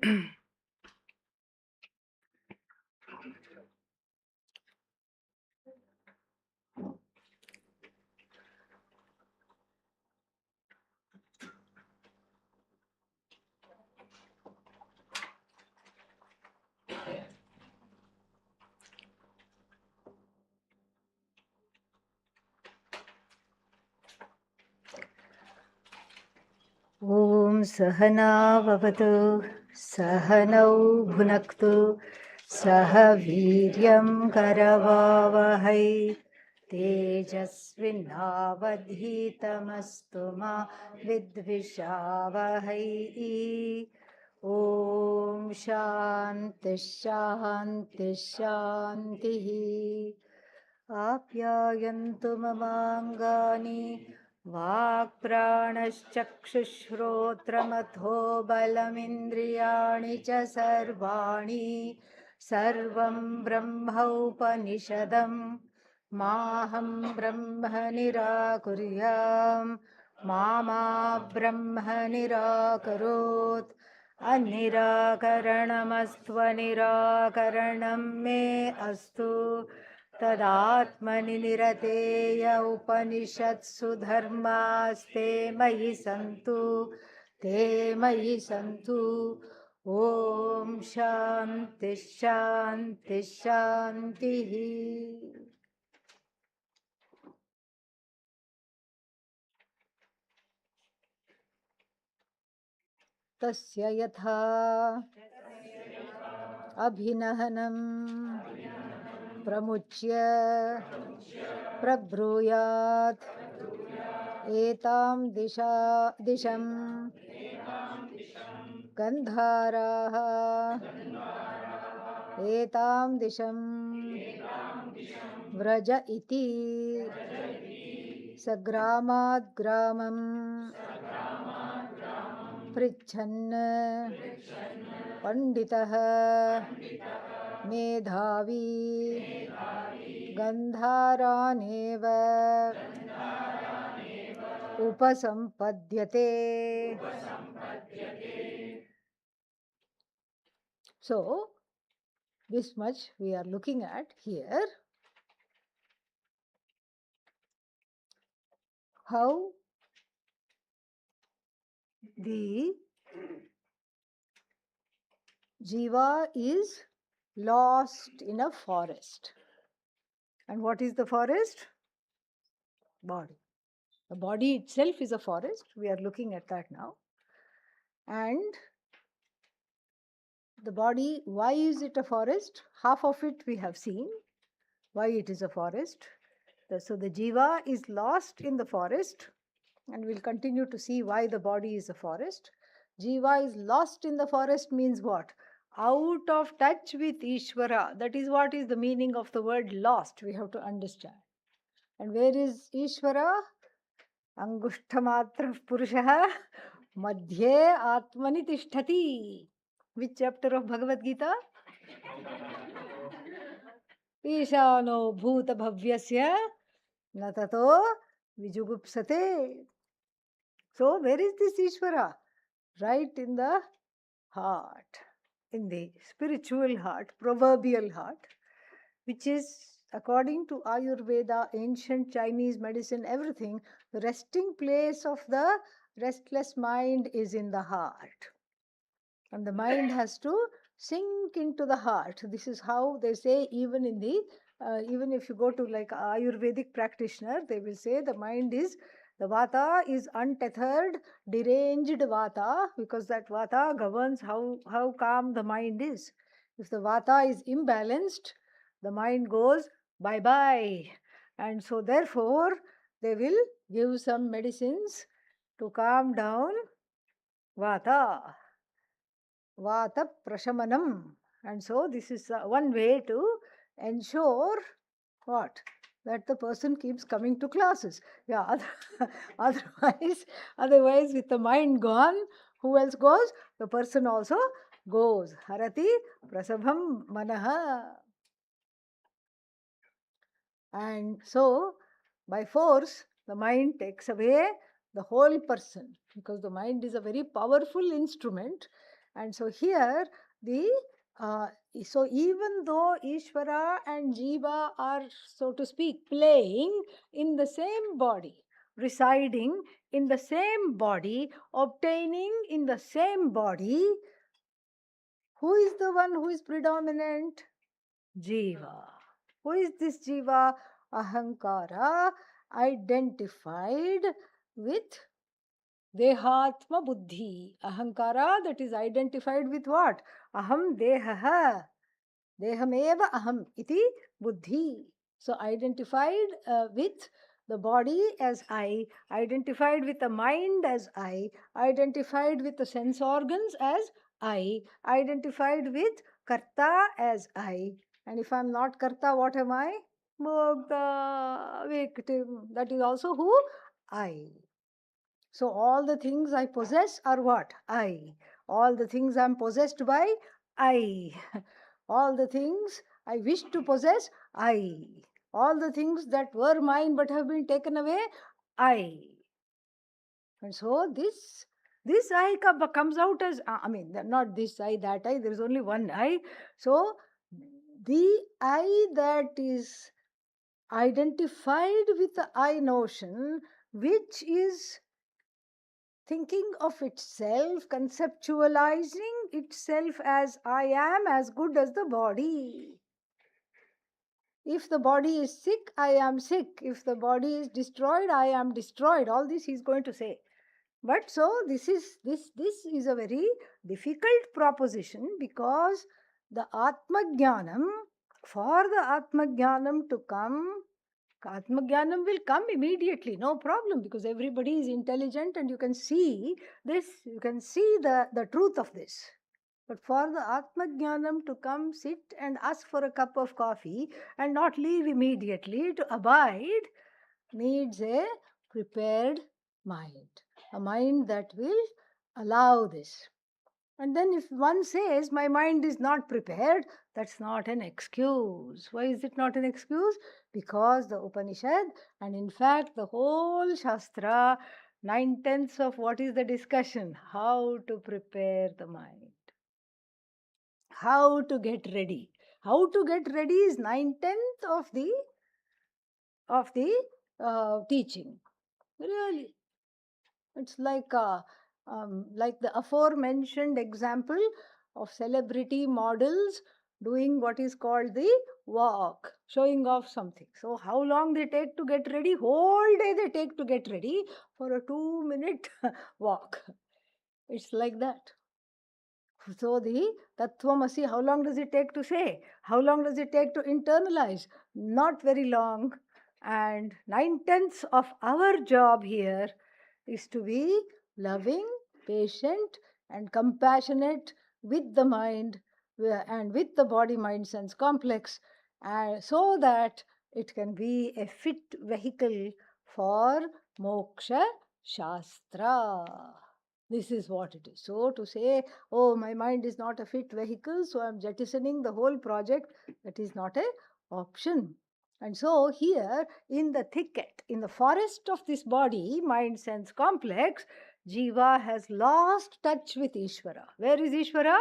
ॐ सहना भवतु सहनौ भुनक्तु सह वीर्यं करवावहै तेजस्विनावधीतमस्तु मा विद्विषावहै ॐ शान्ति शान्ति शान्तिः आप्यायन्तु ममाङ्गानि वाक्प्राणश्चक्षुश्रोत्रमथो बलमिन्द्रियाणि च सर्वाणि सर्वं ब्रह्मोपनिषदं माहं ब्रह्म निराकुर्याम् मा ब्रह्म निराकरोत् अनिराकरणमस्त्वनिराकरणं मे अस्तु तदात्मनि निरतेय उपनिषत्सु धर्मास्ते मयि सन्तु ते मयि सन्तु ॐ शान्ति शान्ति शान्तिः तस्य यथा अभिनहनं प्रमुच्य प्रब्रूयात् एतां दिशं गन्धाराः एतां दिशं व्रज इति सग्रामात् ग्रामं पृच्छन् पंडितः मेधावी गन्धारानेव उपसंपद्यते. So, this much we are looking at here. How the jiva is lost in a forest. And what is the forest? Body. The body itself is a forest. We are looking at that now. And the body, why is it a forest? Half of it we have seen, why it is a forest. So the jiva is lost in the forest, and we'll continue to see why the body is a forest. Jiva is lost in the forest means what? Out of touch with Ishvara. That is what is the meaning of the word lost. We have to understand. And where is Ishvara? Angushtamatra Purushaha Madhye Atmani Tishtati. Which chapter of Bhagavad Gita? Ishano Bhuta Bhavyasya Natato Vijugupsate. So, where is this Ishvara? Right in the heart, in the spiritual heart, proverbial heart, which is, according to Ayurveda, ancient Chinese medicine, everything, the resting place of the restless mind is in the heart. And the mind has to sink into the heart. This is how they say, even in the, even if you go to like Ayurvedic practitioner, they will say the mind is, the vata is untethered, deranged vata, because that vata governs how calm the mind is. If the vata is imbalanced, the mind goes bye-bye. And so therefore, they will give some medicines to calm down vata. Vata prashamanam. And so this is one way to ensure what? That the person keeps coming to classes. Yeah, otherwise with the mind gone, who else goes? The person also goes. Harati prasabham manaha. And so by force, the mind takes away the whole person, because the mind is a very powerful instrument. And so here, so even though Ishvara and Jiva are, so to speak, playing in the same body, residing in the same body, obtaining in the same body, who is the one who is predominant? Jiva. Who is this Jiva? Ahankara, identified with Dehatma Buddhi. Ahankara, that is identified with what? Aham Dehaha. Dehameva Aham iti Buddhi. So identified with the body as I, identified with the mind as I, identified with the sense organs as I, identified with Karta as I. And if I'm not Karta, what am I? Bhokta, victim. That is also who? I. So all the things I possess are what? I. All the things I'm possessed by, I. All the things I wish to possess, I. All the things that were mine but have been taken away, I. And so this I comes out as, I mean, not this I, that I, there is only one I. So the I that is identified with the I notion, which is thinking of itself, conceptualizing itself as I am as good as the body. If the body is sick, I am sick. If the body is destroyed, I am destroyed. All this he is going to say. But so this is a very difficult proposition, because the Atma Jnanam, for the Atma Jnanam to come, Atma Jnanam will come immediately, no problem, because everybody is intelligent and you can see this, you can see the truth of this. But for the Atma Jnanam to come, sit and ask for a cup of coffee and not leave immediately, to abide, needs a prepared mind, a mind that will allow this. And then if one says, my mind is not prepared, that's not an excuse. Why is it not an excuse? Because the Upanishad, and in fact the whole Shastra, 9/10 of what is the discussion? How to prepare the mind. How to get ready. How to get ready is 9/10 of the teaching. Really. It's like the aforementioned example of celebrity models doing what is called the walk, showing off something. So how long they take to get ready? Whole day they take to get ready for a 2-minute walk. It's like that. So the Tattvamasi, how long does it take to say? How long does it take to internalize? Not very long. And 9/10 of our job here is to be loving, patient, and compassionate with the mind and with the body mind sense complex, so that it can be a fit vehicle for moksha shastra. This is what it is. So to say, oh, my mind is not a fit vehicle, so I'm jettisoning the whole project, that is not an option. And so here in the thicket, in the forest of this body, mind sense complex, Jiva has lost touch with Ishvara. Where is Ishvara?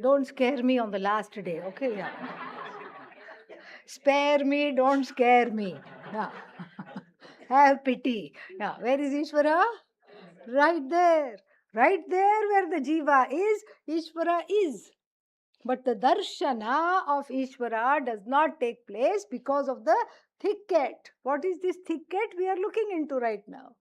Don't scare me on the last day, okay? Yeah. Spare me, don't scare me. Yeah. Have pity. Yeah. Where is Ishvara? Right there. Right there where the Jiva is, Ishvara is. But the darshana of Ishvara does not take place because of the thicket. What is this thicket we are looking into right now?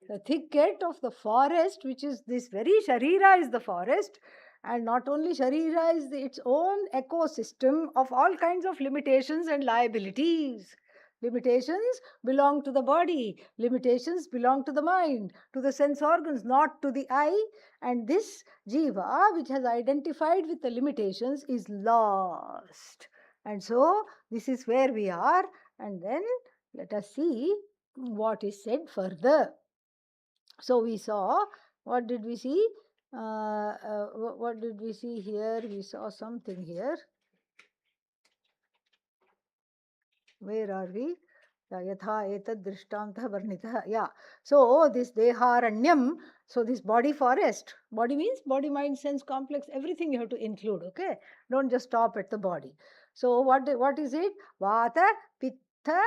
The thicket of the forest, which is this very Sharira is the forest, and not only Sharira is its own ecosystem of all kinds of limitations and liabilities. Limitations belong to the body, limitations belong to the mind, to the sense organs, not to the eye. And this Jiva, which has identified with the limitations, is lost. And so, this is where we are. And then let us see what is said further. So we saw, what did we see? What did we see here? We saw something here. Where are we? Yatha etad drishtantah varnitah. Yeah. So this deharanyam, so this body forest, body means body, mind, sense complex, everything you have to include, okay? Don't just stop at the body. So what is it? Vata, pitta,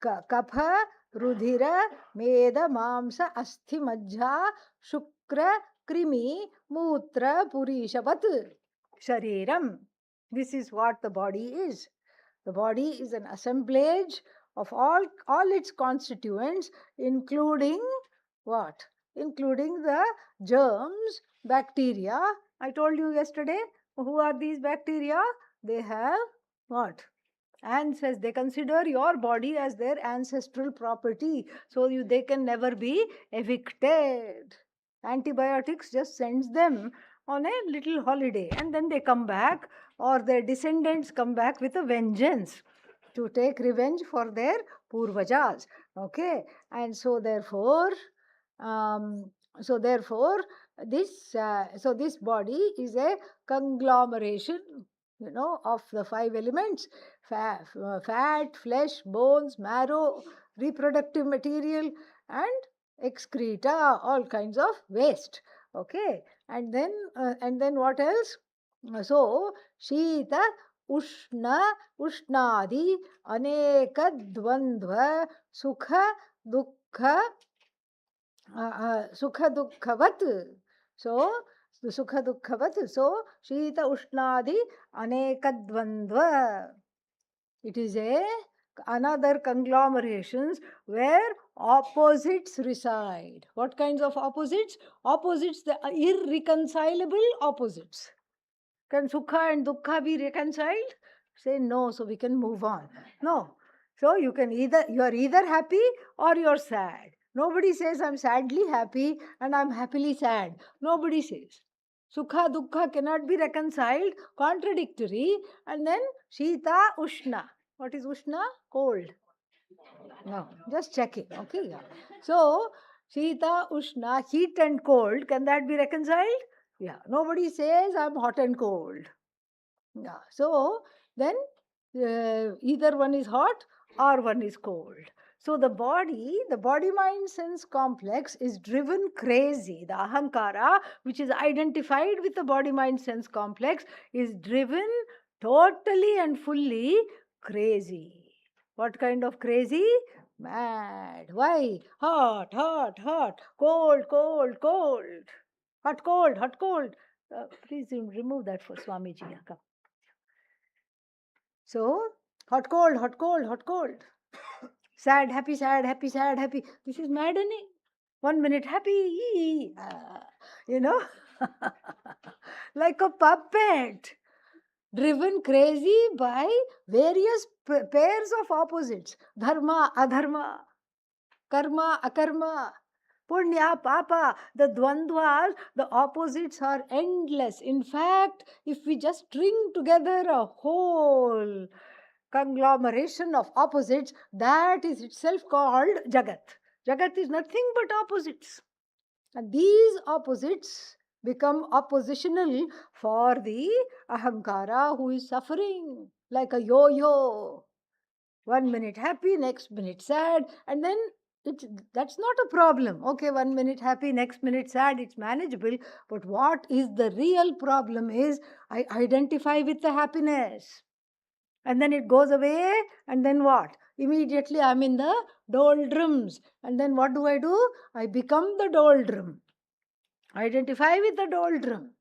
kapha, rudhira, meda, mamsa, asthi, majja, shukra, krimi, mutra, purishavat, shariram. This is what the body is. The body is an assemblage of all its constituents, including what? Including the germs, bacteria. I told you yesterday, who are these bacteria? They have what? Ancestors. They consider your body as their ancestral property, so they can never be evicted. Antibiotics just sends them on a little holiday, and then they come back, or their descendants come back with a vengeance to take revenge for their purvajas. Okay, and so therefore, um, this body is a conglomeration, of the five elements: fat, flesh, bones, marrow, reproductive material, and excreta, all kinds of waste. Okay, and then what else? So Shita, Ushna, Ushnadi, Aneka, Dvandva, Sukha, Dukkha, Sukha Dukkhavat. So Sukha Dukkhavat. So Shita, Ushnadi, Aneka, Dvandva. It is another conglomerations where opposites reside. What kinds of opposites? Opposites, the irreconcilable opposites. Can Sukha and Dukkha be reconciled? Say no, so we can move on. No. So you are either happy or you're sad. Nobody says I'm sadly happy and I'm happily sad. Nobody says. Sukha, Dukkha cannot be reconciled, contradictory. And then Shita, Ushna. What is Ushna? Cold. No, just checking. Okay, yeah. So Shita, Ushna, heat and cold, can that be reconciled? Yeah. Nobody says I'm hot and cold. Yeah. So then either one is hot or one is cold. So the body mind sense complex is driven crazy. The ahankara, which is identified with the body mind sense complex, is driven totally and fully crazy. What kind of crazy? Mad. Why? Hot, hot, hot. Cold, cold, cold. Hot, cold, hot, cold. Please remove that for Swamiji. Yeah, come. So, hot, cold, hot, cold, hot, cold. Sad, happy, sad, happy, sad, happy. This is maddening. 1 minute happy, you know, like a puppet, driven crazy by various pairs of opposites: dharma, adharma, karma, akarma, punya, papa. The dvandvas, the opposites are endless. In fact, if we just string together a whole conglomeration of opposites, that is itself called Jagat. Jagat is nothing but opposites. And these opposites become oppositional for the ahankara who is suffering like a yo yo. 1 minute happy, next minute sad, and then that's not a problem. Okay, 1 minute happy, next minute sad, it's manageable. But what is the real problem is I identify with the happiness. And then it goes away, and then what? Immediately I'm in the doldrums. And then what do? I become the doldrum. Identify with the doldrum.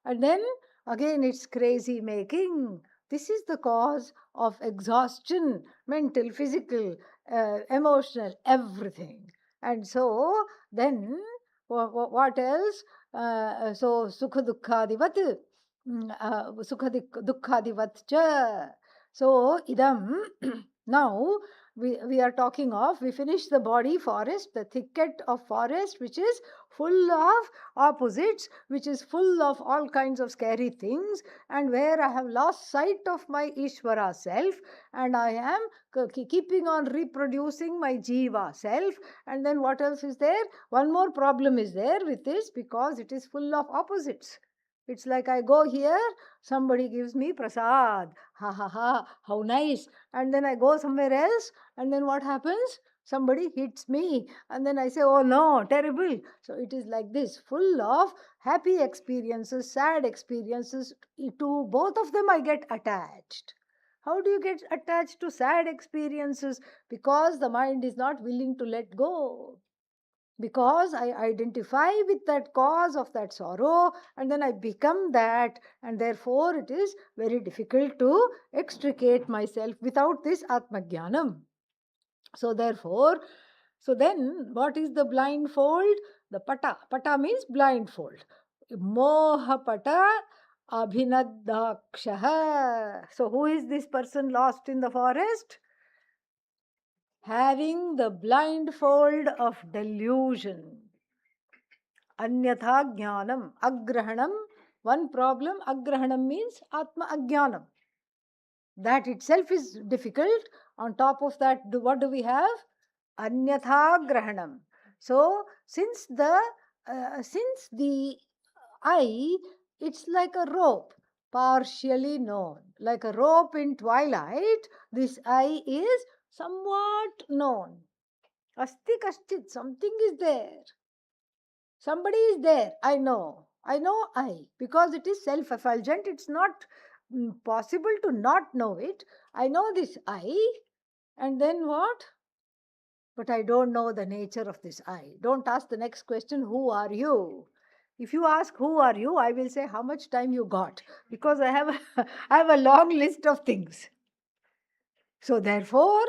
And then again it's crazy making. This is the cause of exhaustion, mental, physical, emotional, everything. And so then what else? So sukha dukkadivat, sukha dukkadivat cha. So idam, now we are talking of, we finished the body forest, the thicket of forest, which is full of opposites, which is full of all kinds of scary things, and where I have lost sight of my Ishvara self, and I am keeping on reproducing my Jiva self. And then what else is there? One more problem is there with this, because it is full of opposites. It's like I go here, somebody gives me prasad. Ha ha ha, how nice. And then I go somewhere else, and then what happens? Somebody hits me, and then I say, oh no, terrible. So it is like this, full of happy experiences, sad experiences. To both of them, I get attached. How do you get attached to sad experiences? Because the mind is not willing to let go, because I identify with that cause of that sorrow, and then I become that, and therefore it is very difficult to extricate myself without this Atmajnanam. So therefore, so then what is the blindfold? The pata. Pata means blindfold. Moha pata abhinadakshaha. So who is this person lost in the forest? Having the blindfold of delusion. Anyatha jnanam, agrahanam. One problem, agrahanam means atma ajnanam. That itself is difficult. On top of that, what do we have? Anyatha grahanam. So since the eye, it's like a rope, partially known. Like a rope in twilight, this eye is somewhat known. Asti kaschit, something is there. Somebody is there. I know. I know I. Because it is self effulgent, it's not possible to not know it. I know this I. And then what? But I don't know the nature of this I. Don't ask the next question, who are you? If you ask who are you, I will say how much time you got. Because I have I have a long list of things. So therefore,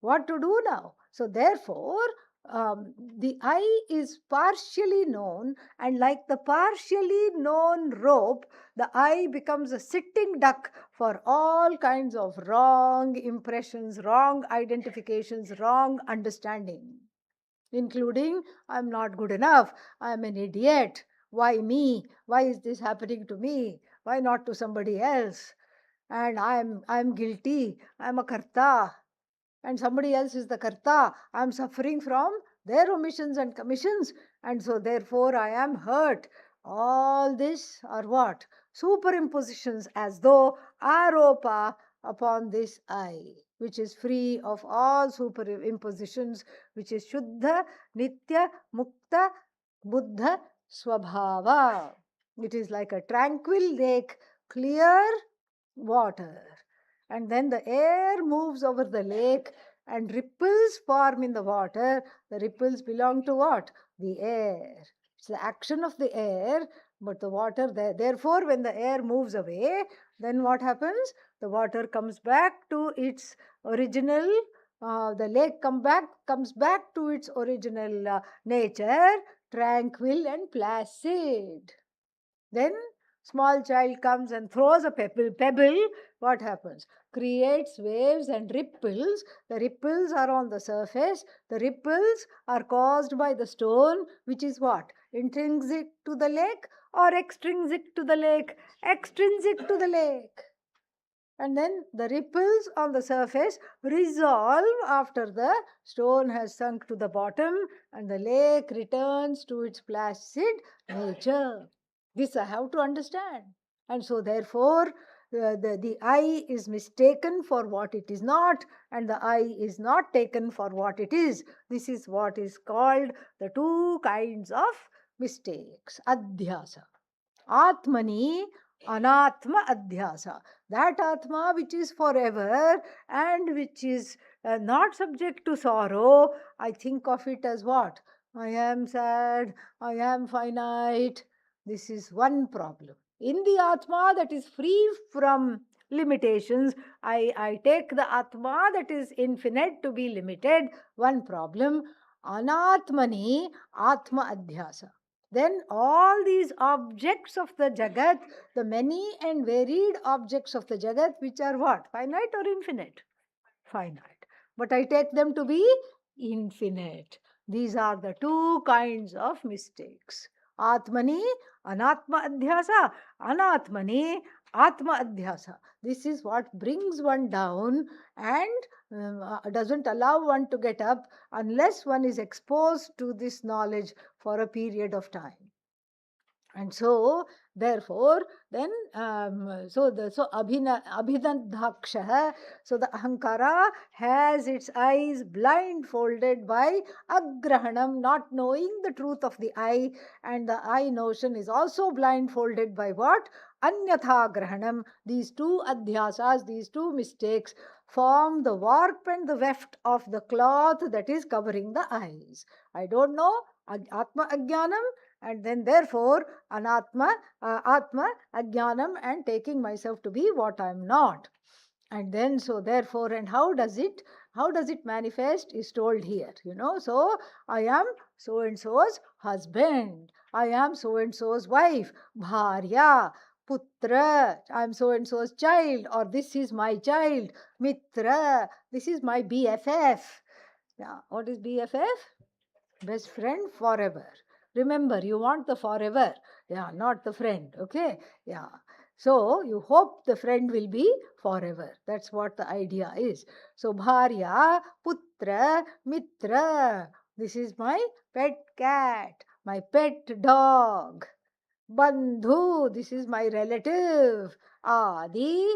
what to do now? So therefore, the I is partially known, and like the partially known rope, the I becomes a sitting duck for all kinds of wrong impressions, wrong identifications, wrong understanding, including I'm not good enough, I'm an idiot, why me, why is this happening to me, why not to somebody else, and I'm guilty, I'm a karta, and somebody else is the karta. I am suffering from their omissions and commissions, and so therefore I am hurt. All this are what? Superimpositions, as though aropa upon this I, which is free of all superimpositions, which is Shuddha, Nitya, Mukta, Buddha, Swabhava. It is like a tranquil lake, clear water. And then the air moves over the lake and ripples form in the water. The ripples belong to what? The air. It's the action of the air, but the water there. Therefore, when the air moves away, then what happens? The water comes back to its original. The lake comes back to its original nature, tranquil and placid. Then small child comes and throws a pebble. What happens? Creates waves and ripples. The ripples are on the surface. The ripples are caused by the stone, which is what? Intrinsic to the lake or extrinsic to the lake? Extrinsic to the lake. And then the ripples on the surface resolve after the stone has sunk to the bottom, and the lake returns to its placid nature. This I have to understand. And so, therefore, the I is mistaken for what it is not, and the I is not taken for what it is. This is what is called the two kinds of mistakes. Adhyasa. Atmani, anatma adhyasa. That Atma which is forever and which is not subject to sorrow, I think of it as what? I am sad, I am finite. This is one problem. In the Atma that is free from limitations, I take the Atma that is infinite to be limited, one problem. Anatmani, Atma adhyasa. Then all these objects of the Jagat, the many and varied objects of the Jagat, which are what? Finite or infinite? Finite. But I take them to be infinite. These are the two kinds of mistakes. Atmani, Anatma Adhyasa, Anatmani, Atma Adhyasa. This is what brings one down and doesn't allow one to get up unless one is exposed to this knowledge for a period of time. And so, therefore, then abhinadhaksha, so the ahankara has its eyes blindfolded by agrahanam, not knowing the truth of the eye, and the eye notion is also blindfolded by what? Anyatha grahanam. These two adhyasas, these two mistakes form the warp and the weft of the cloth that is covering the eyes. I don't know, atma ajnanam, and then therefore anatma, atma ajnanam, and taking myself to be what I am not. And then so therefore, and how does it manifest is told here, so I am so and so's husband, I am so and so's wife, bharya, putra, I am so and so's child, or this is my child, mitra, this is my bff. Yeah, what is bff? Best friend forever. Remember, you want the forever, yeah, not the friend, okay? Yeah. So you hope the friend will be forever. That's what the idea is. So bharya, putra, mitra. This is my pet cat, my pet dog. Bandhu, this is my relative. Adi,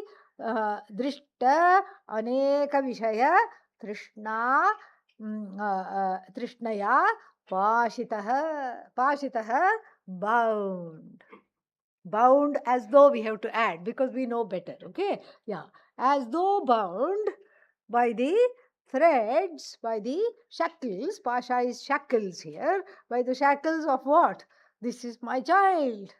drishta, aneka vishaya, trishna, trishnaya, pashitaha, bound. Bound as though we have to add because we know better, okay? Yeah. As though bound by the threads, by the shackles, pasha is shackles here, by the shackles of what? This is my child.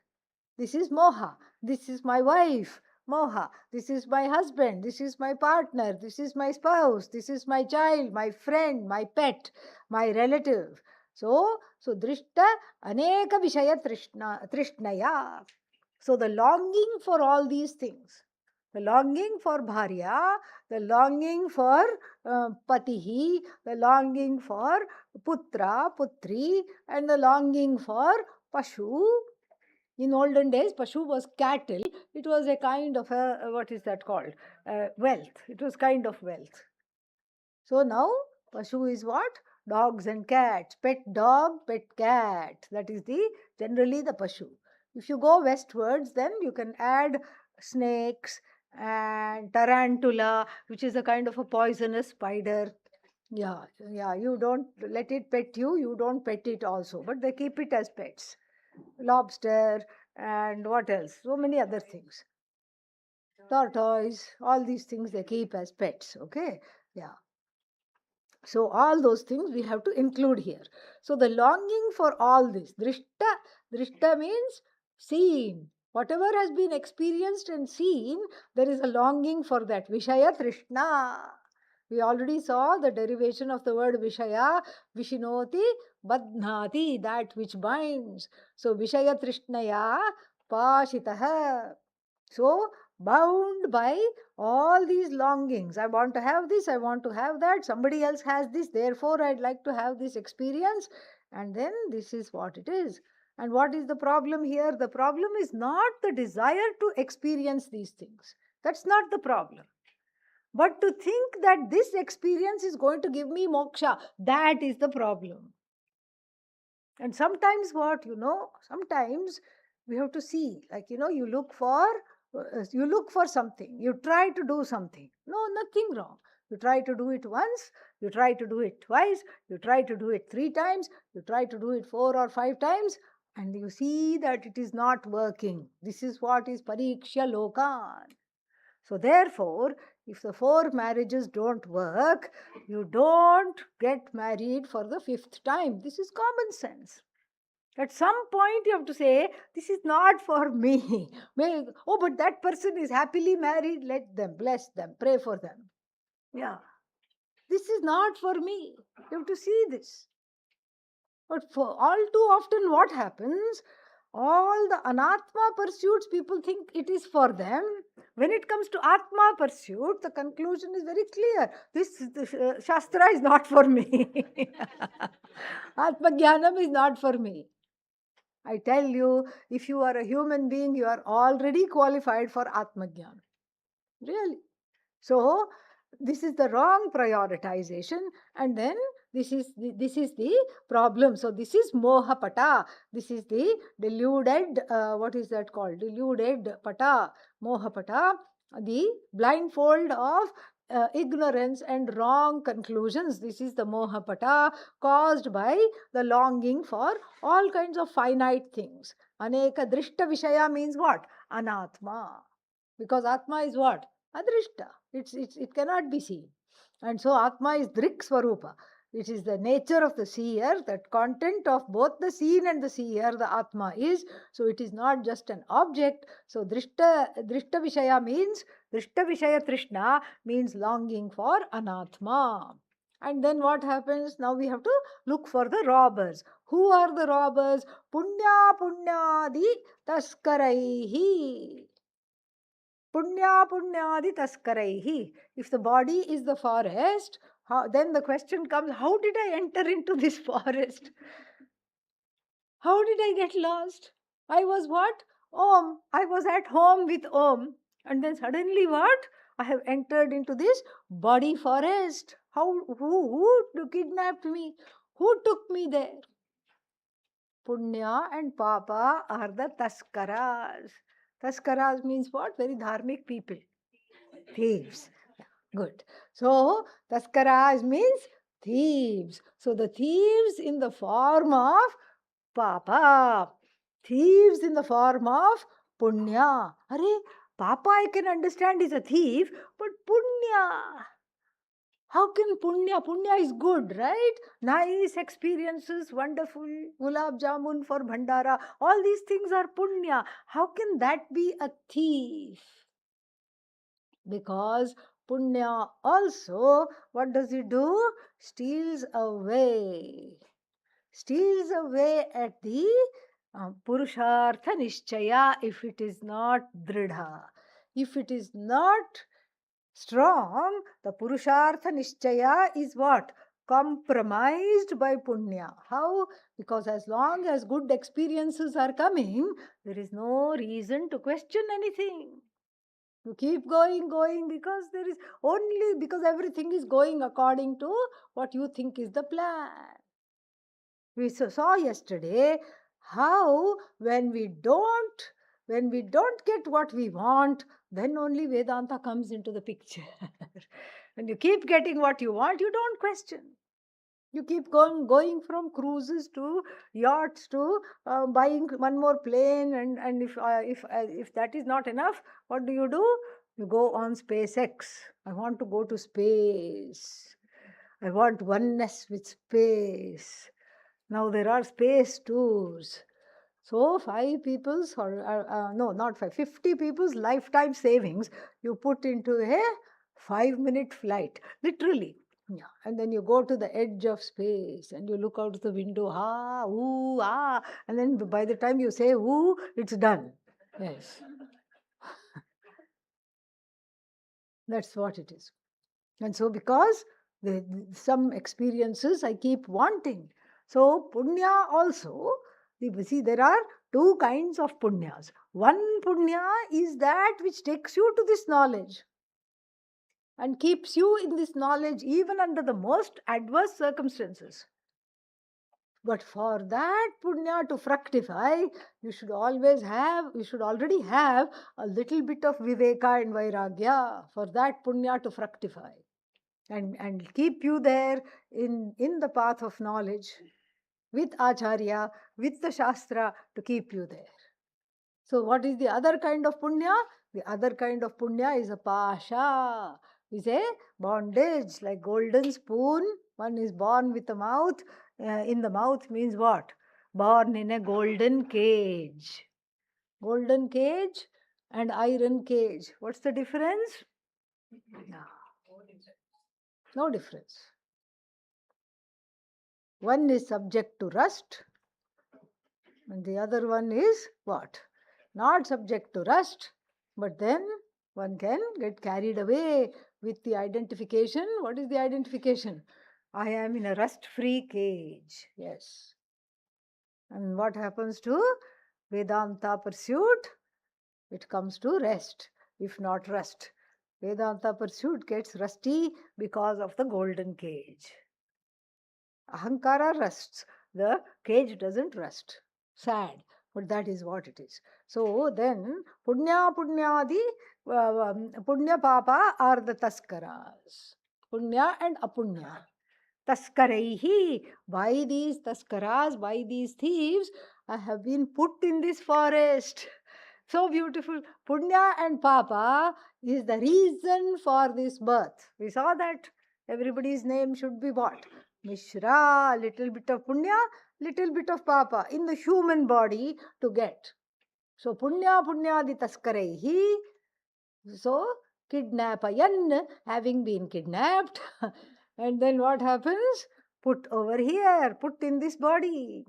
This is moha. This is my wife. Moha. This is my husband. This is my partner. This is my spouse. This is my child, my friend, my pet, my relative. So drishta aneka vishaya trishnaya. So the longing for all these things, the longing for bharya, the longing for patihi, the longing for putra, putri, and the longing for pashu. In olden days, pashu was cattle. It was a kind of what is that called? Wealth. It was kind of wealth. So now, pashu is what? Dogs and cats. Pet dog, pet cat. That is generally the pashu. If you go westwards, then you can add snakes and tarantula, which is a kind of a poisonous spider. Yeah, yeah. You don't let it pet you. You don't pet it also, but they keep it as pets. Lobster and what else? So many other things. Tortoise, all these things they keep as pets. Okay, yeah. So all those things we have to include here. So the longing for all this, drishta means seen. Whatever has been experienced and seen, there is a longing for that. Vishaya Trishna. We already saw the derivation of the word Vishaya, Vishinoti, Badhnati, that which binds. So Vishaya Trishnaya, Pashitaha. So, bound by all these longings. I want to have this, I want to have that, somebody else has this, therefore I'd like to have this experience. And then this is what it is. And what is the problem here? The problem is not the desire to experience these things. That's not the problem. But to think that this experience is going to give me moksha, that is the problem. And sometimes sometimes we have to see, like, you look for something, you try to do something. No, nothing wrong. You try to do it once, you try to do it twice, you try to do it 3 times, you try to do it 4 or 5 times, and you see that it is not working. This is what is pariksha lokan. So therefore, if the 4 marriages don't work, you don't get married for the 5th time. This is common sense. At some point, you have to say, this is not for me. Oh, but that person is happily married. Let them, bless them, pray for them. Yeah. This is not for me. You have to see this. But for all too often, what happens? All the anatma pursuits, people think it is for them. When it comes to atma pursuit, the conclusion is very clear. This shastra is not for me. Atma jnanam is not for me. I tell you, if you are a human being, you are already qualified for Atma Jnana. Really. So, this is the wrong prioritization. And then This is the problem. So this is mohapata. This is the deluded, what is that called? Deluded pata, mohapata, the blindfold of ignorance and wrong conclusions. This is the mohapata caused by the longing for all kinds of finite things. Aneka drishta vishaya means what? Anatma. Because Atma is what? Adrishta. It cannot be seen. And so Atma is Drik Swarupa. It is the nature of the seer, that content of both the seen and the seer, the Atma is. So it is not just an object. So Drishta Vishaya means, Drishta Vishaya Trishna means longing for Anatma. And then what happens? Now we have to look for the robbers. Who are the robbers? Punya Punyadi Taskaraihi. Punyadi taskaraihi. If the body is the forest, then the question comes, how did I enter into this forest? How did I get lost? I was what? Om. I was at home with Om. And then suddenly what? I have entered into this body forest. Who kidnapped me? Who took me there? Punya and Papa are the taskaras. Taskaras means what? Very dharmic people. Thieves. Yeah, good. So, taskaras means thieves. So, the thieves in the form of Papa. Thieves in the form of Punya. Are, Papa I can understand is a thief, but Punya. How can Punya? Punya is good, right? Nice experiences, wonderful. Gulab Jamun for Bhandara. All these things are Punya. How can that be a thief? Because Punya also, what does it do? Steals away. Steals away at the Purushartha Nishchaya if it is not Dridha. If it is not strong, the Purushartha Nishchaya is what? Compromised by Punya. How? Because as long as good experiences are coming, there is no reason to question anything. You keep going because there is only because everything is going according to what you think is the plan. We saw yesterday how when we don't get what we want, then only Vedanta comes into the picture. When you keep getting what you want, you don't question. You keep going from cruises to yachts to buying one more plane, and if that is not enough, what do? You go on SpaceX. I want to go to space. I want oneness with space. Now there are space tours. So 5 people's, or no, not 5, 50 people's lifetime savings you put into a 5-minute flight, literally. Yeah. And then you go to the edge of space and you look out the window, ooh, and then by the time you say ooh, it's done. Yes. That's what it is. And so because some experiences I keep wanting. So punya also, see, there are 2 kinds of punyas. One punya is that which takes you to this knowledge and keeps you in this knowledge even under the most adverse circumstances. But for that punya to fructify, you should already have a little bit of viveka and vairagya for that punya to fructify and keep you there in the path of knowledge with acharya, with the shastra to keep you there. So what is the other kind of punya? The other kind of punya is a pasha, is a bondage, like golden spoon. One is born with a mouth. In the mouth means what? Born in a golden cage. Golden cage and iron cage. What's the difference? No difference. One is subject to rust and the other one is what? Not subject to rust, but then one can get carried away with the identification. What is the identification? I am in a rust-free cage. Yes. And what happens to Vedanta pursuit? It comes to rest, if not rust. Vedanta pursuit gets rusty because of the golden cage. Ahankara rusts. The cage doesn't rust. Sad, but that is what it is. So then, punyadi, punya papa are the taskaras. Punya and apunya. Taskaraihi, by these taskaras, by these thieves, I have been put in this forest. So beautiful. Punya and Papa is the reason for this birth. We saw that everybody's name should be what? Mishra, little bit of Punya, little bit of Papa in the human body to get. So Punya Punyadi Taskaraihi. So kidnapayan, having been kidnapped. And then what happens? Put over here, put in this body,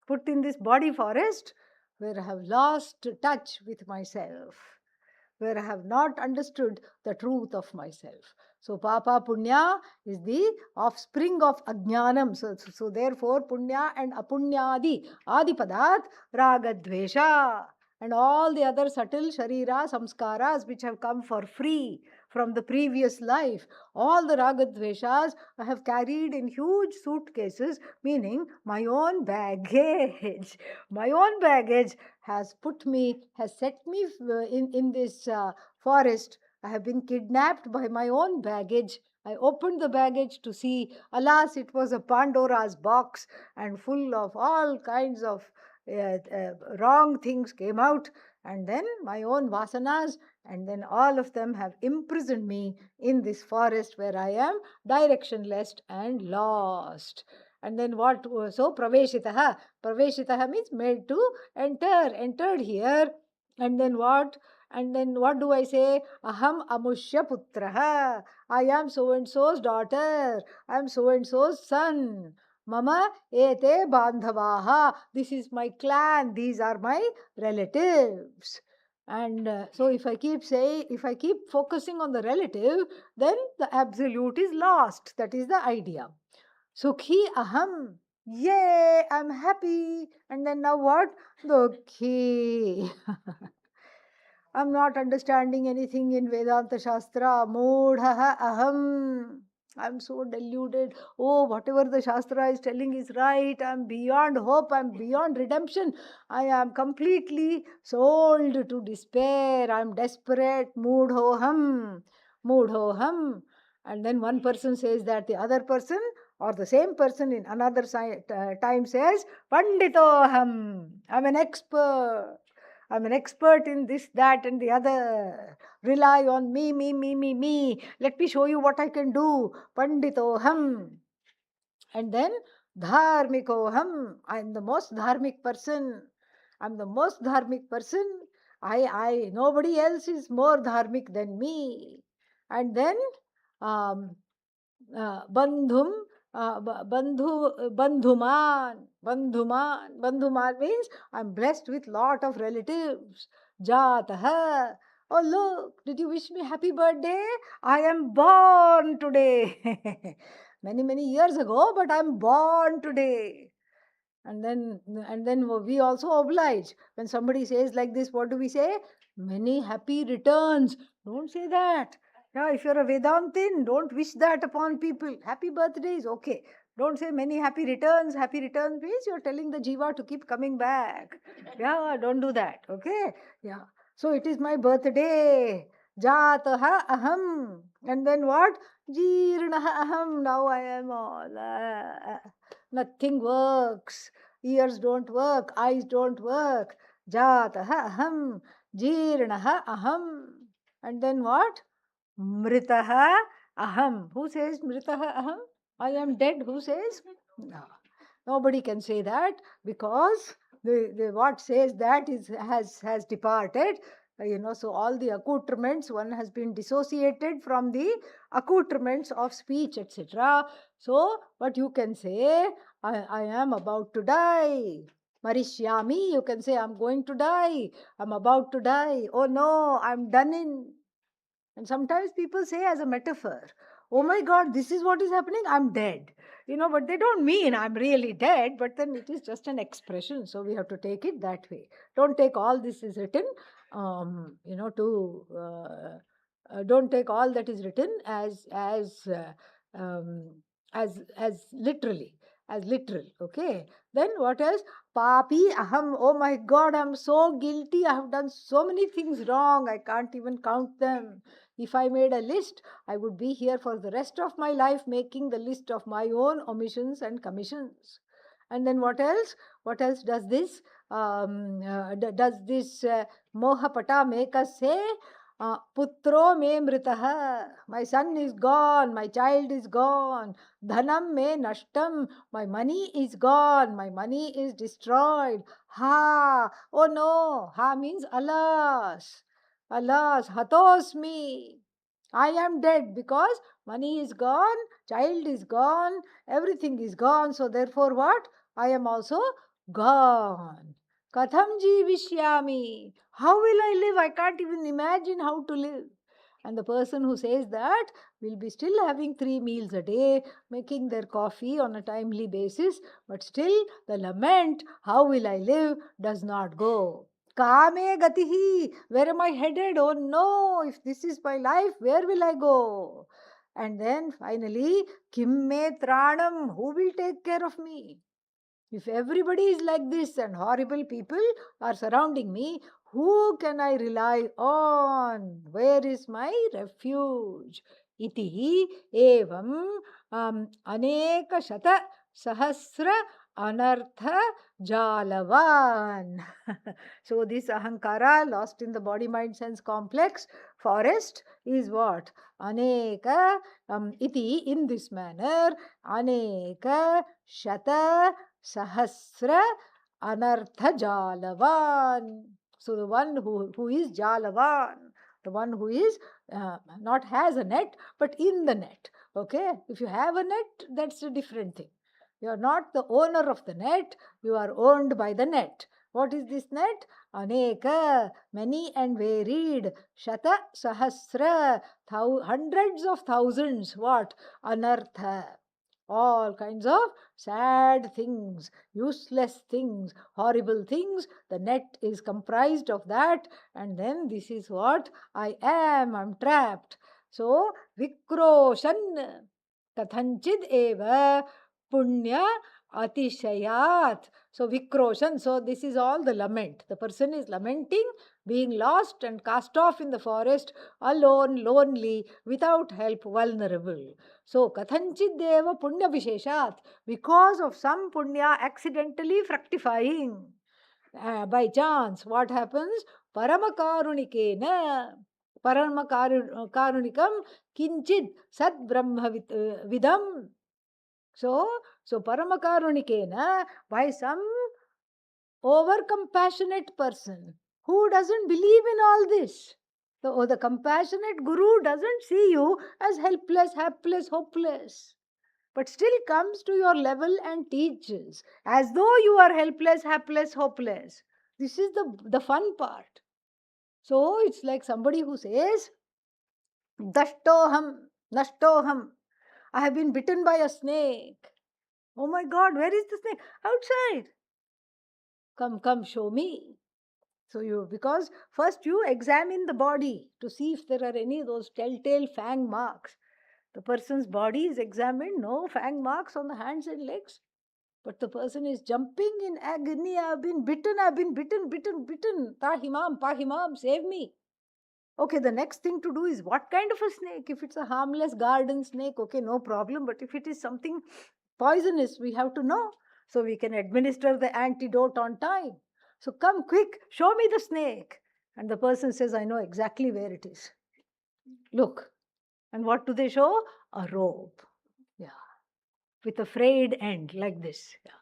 put in this body forest where I have lost touch with myself, where I have not understood the truth of myself. So Papa Punya is the offspring of Ajnanam. So therefore Punya and Apunyadi Adipadat Ragadvesha and all the other subtle Sharira Samskaras which have come for free from the previous life, all the Ragadveshas I have carried in huge suitcases, meaning my own baggage. My own baggage has put me, has set me in this forest. I have been kidnapped by my own baggage. I opened the baggage to see. Alas, it was a Pandora's box and full of all kinds of wrong things came out. And then my own vasanas, and then all of them have imprisoned me in this forest where I am directionless and lost. And then what? So praveshitaha. Praveshitaha means made to enter, entered here. And then what? And then what do I say? Aham amushya putraha. I am so and so's daughter. I am so and so's son. Mama ete bandhavaha. This is my clan. These are my relatives. And so if I keep saying, if I keep focusing on the relative, then the absolute is lost. That is the idea. Sukhi aham. Yay, I'm happy. And then now what? Dukhi. I'm not understanding anything in Vedanta Shastra. Moodhaha aham. I'm so deluded. Oh, whatever the Shastra is telling is right. I'm beyond hope. I'm beyond redemption. I am completely sold to despair. I'm desperate. Moodhoham. Moodhoham. And then one person says that the other person or the same person in another time says, Panditoham. I'm an expert. I'm an expert in this, that, and the other. Rely on me, me, me, me, me. Let me show you what I can do. Panditoham. And then dharmikoham. I'm the most dharmic person. I'm the most dharmic person. Nobody else is more dharmic than me. And then um, bandhum, bandhuman means I'm blessed with lot of relatives. Jataha, oh look, did you wish me happy birthday? I am born today. Many years ago, but I'm born today. And then we also oblige. When somebody says like this, what do we say? Many happy returns. Don't say that. Now, if you're a Vedantin, don't wish that upon people. Happy birthday is okay. Don't say many happy returns. Happy returns means you're telling the jiva to keep coming back. Yeah, don't do that. Okay? Yeah. So it is my birthday. Jataha aham. And then what? Jeernaha aham. Now I am all. Nothing works. Ears don't work. Eyes don't work. Jataha aham. Jeernaha aham. And then what? Mritaha aham. Who says mritaha aham? I am dead. Who says? No. Nobody can say that because the what says that is has departed. So all the accoutrements, one has been dissociated from the accoutrements of speech, etc. So what you can say, I am about to die. Marishyami, you can say, I'm going to die. I'm about to die. Oh no, I'm done in. And sometimes people say as a metaphor, oh my God, this is what is happening, I'm dead. But they don't mean I'm really dead, but then it is just an expression. So we have to take it that way. Don't take all this is written, don't take all that is written as literally. as literal. Okay. Then what else? Papi aham. Oh my God, I'm so guilty. I have done so many things wrong. I can't even count them. If I made a list, I would be here for the rest of my life making the list of my own omissions and commissions. And then what else? What else does this? Does this Mohapata make us say? Putro me mritaha. My son is gone. My child is gone. Dhanam me nashtam. My money is gone. My money is destroyed. Ha. Oh no. Ha means alas. Alas. Hatosmi. I am dead because money is gone, child is gone, everything is gone. So therefore what? I am also gone. Katham jivishyami. How will I live? I can't even imagine how to live. And the person who says that will be still having 3 meals a day, making their coffee on a timely basis, but still the lament, how will I live, does not go. Kame gatihi. Where am I headed? Oh no, if this is my life, where will I go? And then finally, kim me tranam. Who will take care of me? If everybody is like this and horrible people are surrounding me, who can I rely on? Where is my refuge? Iti evam aneka shata sahasra anartha jalavan. So this ahankara, lost in the body mind sense complex forest, is what? Aneka iti, in this manner, aneka shata Sahasra Anartha Jalavan. So the one who is Jalavan, the one who is not has a net, but in the net. Okay? If you have a net, that's a different thing. You are not the owner of the net, you are owned by the net. What is this net? Aneka, many and varied. Shata, Sahasra, hundreds of thousands. What? Anartha. All kinds of sad things, useless things, horrible things. The net is comprised of that, and then this is what I am. I'm trapped. So, Vikroshan Kathanchid eva Punya Atishayat. So, Vikroshan. So, this is all the lament. The person is lamenting being lost and cast off in the forest, alone, lonely, without help, vulnerable. So, Kathanchid deva Punya Visheshat. Because of some Punya accidentally fructifying. By chance, what happens? Paramakarunikena. Paramakarunikam kinchid sad brahma vidam. So Paramakarunikena, by some over compassionate person who doesn't believe in all this. The compassionate guru doesn't see you as helpless, hapless, hopeless, but still comes to your level and teaches as though you are helpless, hapless, hopeless. This is the fun part. So it's like somebody who says, Dashtoham, Nashtoham. I have been bitten by a snake. Oh my God, where is the snake? Outside. Come, show me. So because first you examine the body to see if there are any of those telltale fang marks. The person's body is examined, no fang marks on the hands and legs. But the person is jumping in agony. I've been bitten, bitten. Pahimam, save me. Okay, the next thing to do is what kind of a snake? If it's a harmless garden snake, okay, no problem. But if it is something poisonous, we have to know. So we can administer the antidote on time. So come quick, show me the snake. And the person says, I know exactly where it is. Look. And what do they show? A rope. Yeah. With a frayed end like this. Yeah.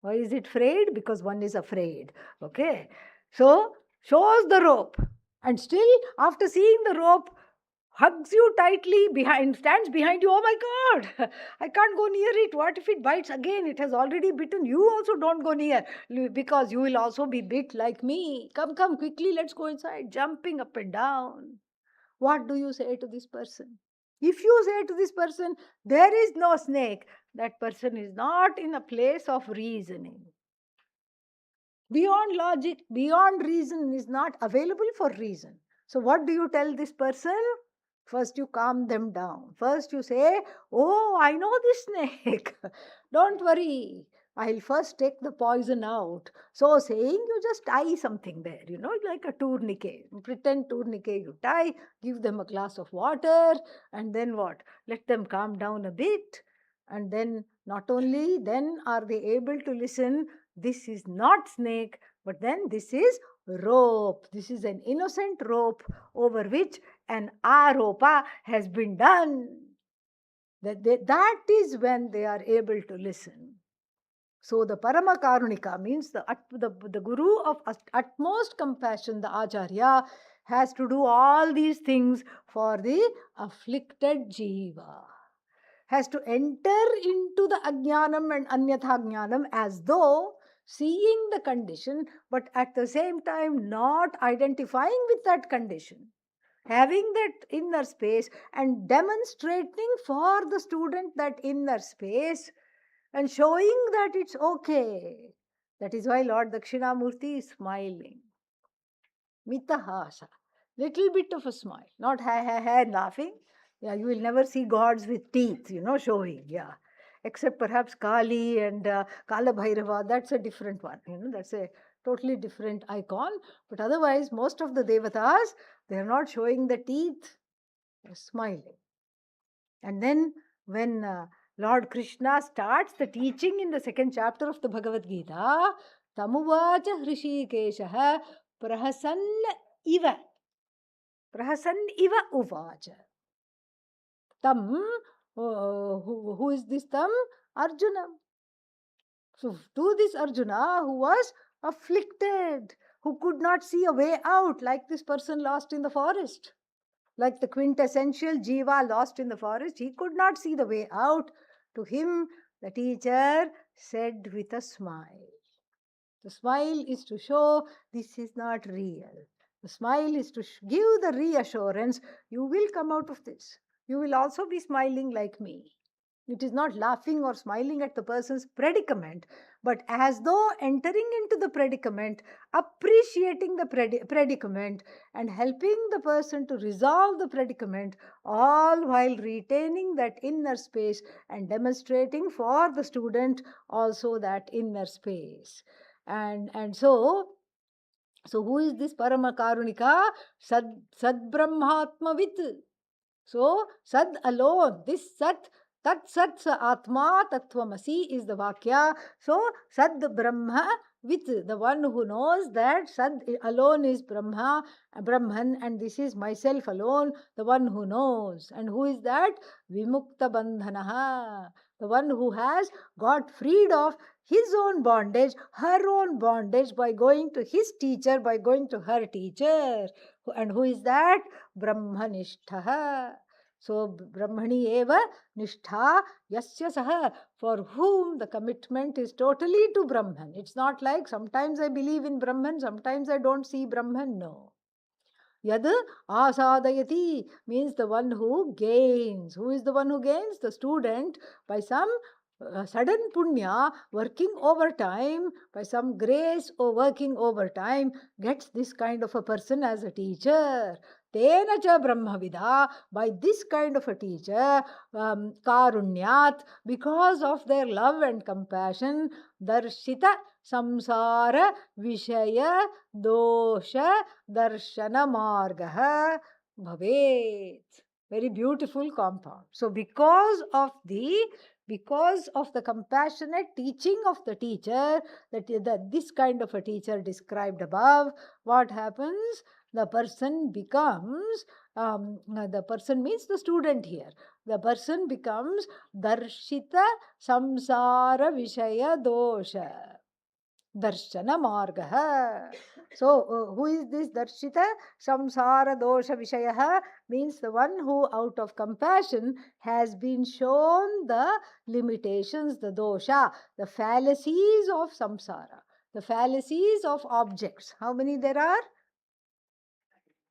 Why is it frayed? Because one is afraid. Okay. So shows the rope. And still, after seeing the rope, hugs you tightly behind, stands behind you. Oh my God, I can't go near it. What if it bites again? It has already bitten. You also don't go near because you will also be bit like me. Come, quickly, let's go inside. Jumping up and down. What do you say to this person? If you say to this person, there is no snake, that person is not in a place of reasoning. Beyond logic, beyond reason is not available for reason. So what do you tell this person? First you calm them down. First you say, oh, I know this snake. Don't worry, I'll first take the poison out. So saying, you just tie something there, like a tourniquet. Pretend tourniquet you tie, give them a glass of water, and then what? Let them calm down a bit. And then not only then are they able to listen, this is not snake, but then this is rope. This is an innocent rope over which an aropa has been done. That is when they are able to listen. So the Paramakarunika means the Guru of utmost compassion, the Acharya, has to do all these things for the afflicted jiva. Has to enter into the ajnanam and anyatha jnanam as though seeing the condition, but at the same time not identifying with that condition. Having that inner space and demonstrating for the student that inner space and showing that it's okay. That is why Lord Dakshinamurti is smiling. Mitahasa. Little bit of a smile. Not ha ha ha laughing. Yeah, you will never see gods with teeth, showing. Yeah. Except perhaps Kali and Kala Bhairava. That's a different one. That's a totally different icon. But otherwise, most of the devatas, they are not showing the teeth. They're smiling. And then when Lord Krishna starts the teaching in the second chapter of the Bhagavad Gita, Tamuvacha Hrishikeshaha Prahasan Iva. Prahasan Iva Uvacha. Tam, who is this Tam? Arjuna. So to this Arjuna who was afflicted, who could not see a way out, like this person lost in the forest. Like the quintessential jiva lost in the forest, he could not see the way out. To him, the teacher said with a smile. The smile is to show this is not real. The smile is to give the reassurance, you will come out of this. You will also be smiling like me. It is not laughing or smiling at the person's predicament, but as though entering into the predicament, appreciating the predicament, and helping the person to resolve the predicament, all while retaining that inner space and demonstrating for the student also that inner space. And so who is this Paramakarunika? Sad Brahmatmavit. So, Sad alone, this Sat, Tat Sat Atma Tattvamasi is the Vakya. So, Sad Brahma with the one who knows that Sad alone is Brahman, and this is myself alone, the one who knows. And who is that? Vimukta Bandhanaha, the one who has got freed of his own bondage, her own bondage by going to his teacher, by going to her teacher. And who is that? Brahmanishtaha. So, Brahmani eva nishtha yasya saha, for whom the commitment is totally to Brahman. It's not like sometimes I believe in Brahman, sometimes I don't see Brahman. No. Yad asadayati means the one who gains. Who is the one who gains? The student, by some sudden punya, working overtime, by some grace or working overtime, gets this kind of a person as a teacher. Tena cha Brahmavida, by this kind of a teacher, Karunyat, because of their love and compassion, Darshita Samsara Vishaya Dosha Darshana Margaha Bhavet. Very beautiful compound. So because of the compassionate teaching of the teacher, that this kind of a teacher described above, what happens? The person becomes, the person means the student here. The person becomes Darshita Samsara Vishaya Dosha. Darshana Margaha. So, who is this Darshita? Samsara Dosha Vishayaha means the one who, out of compassion, has been shown the limitations, the dosha, the fallacies of samsara, the fallacies of objects. How many there are?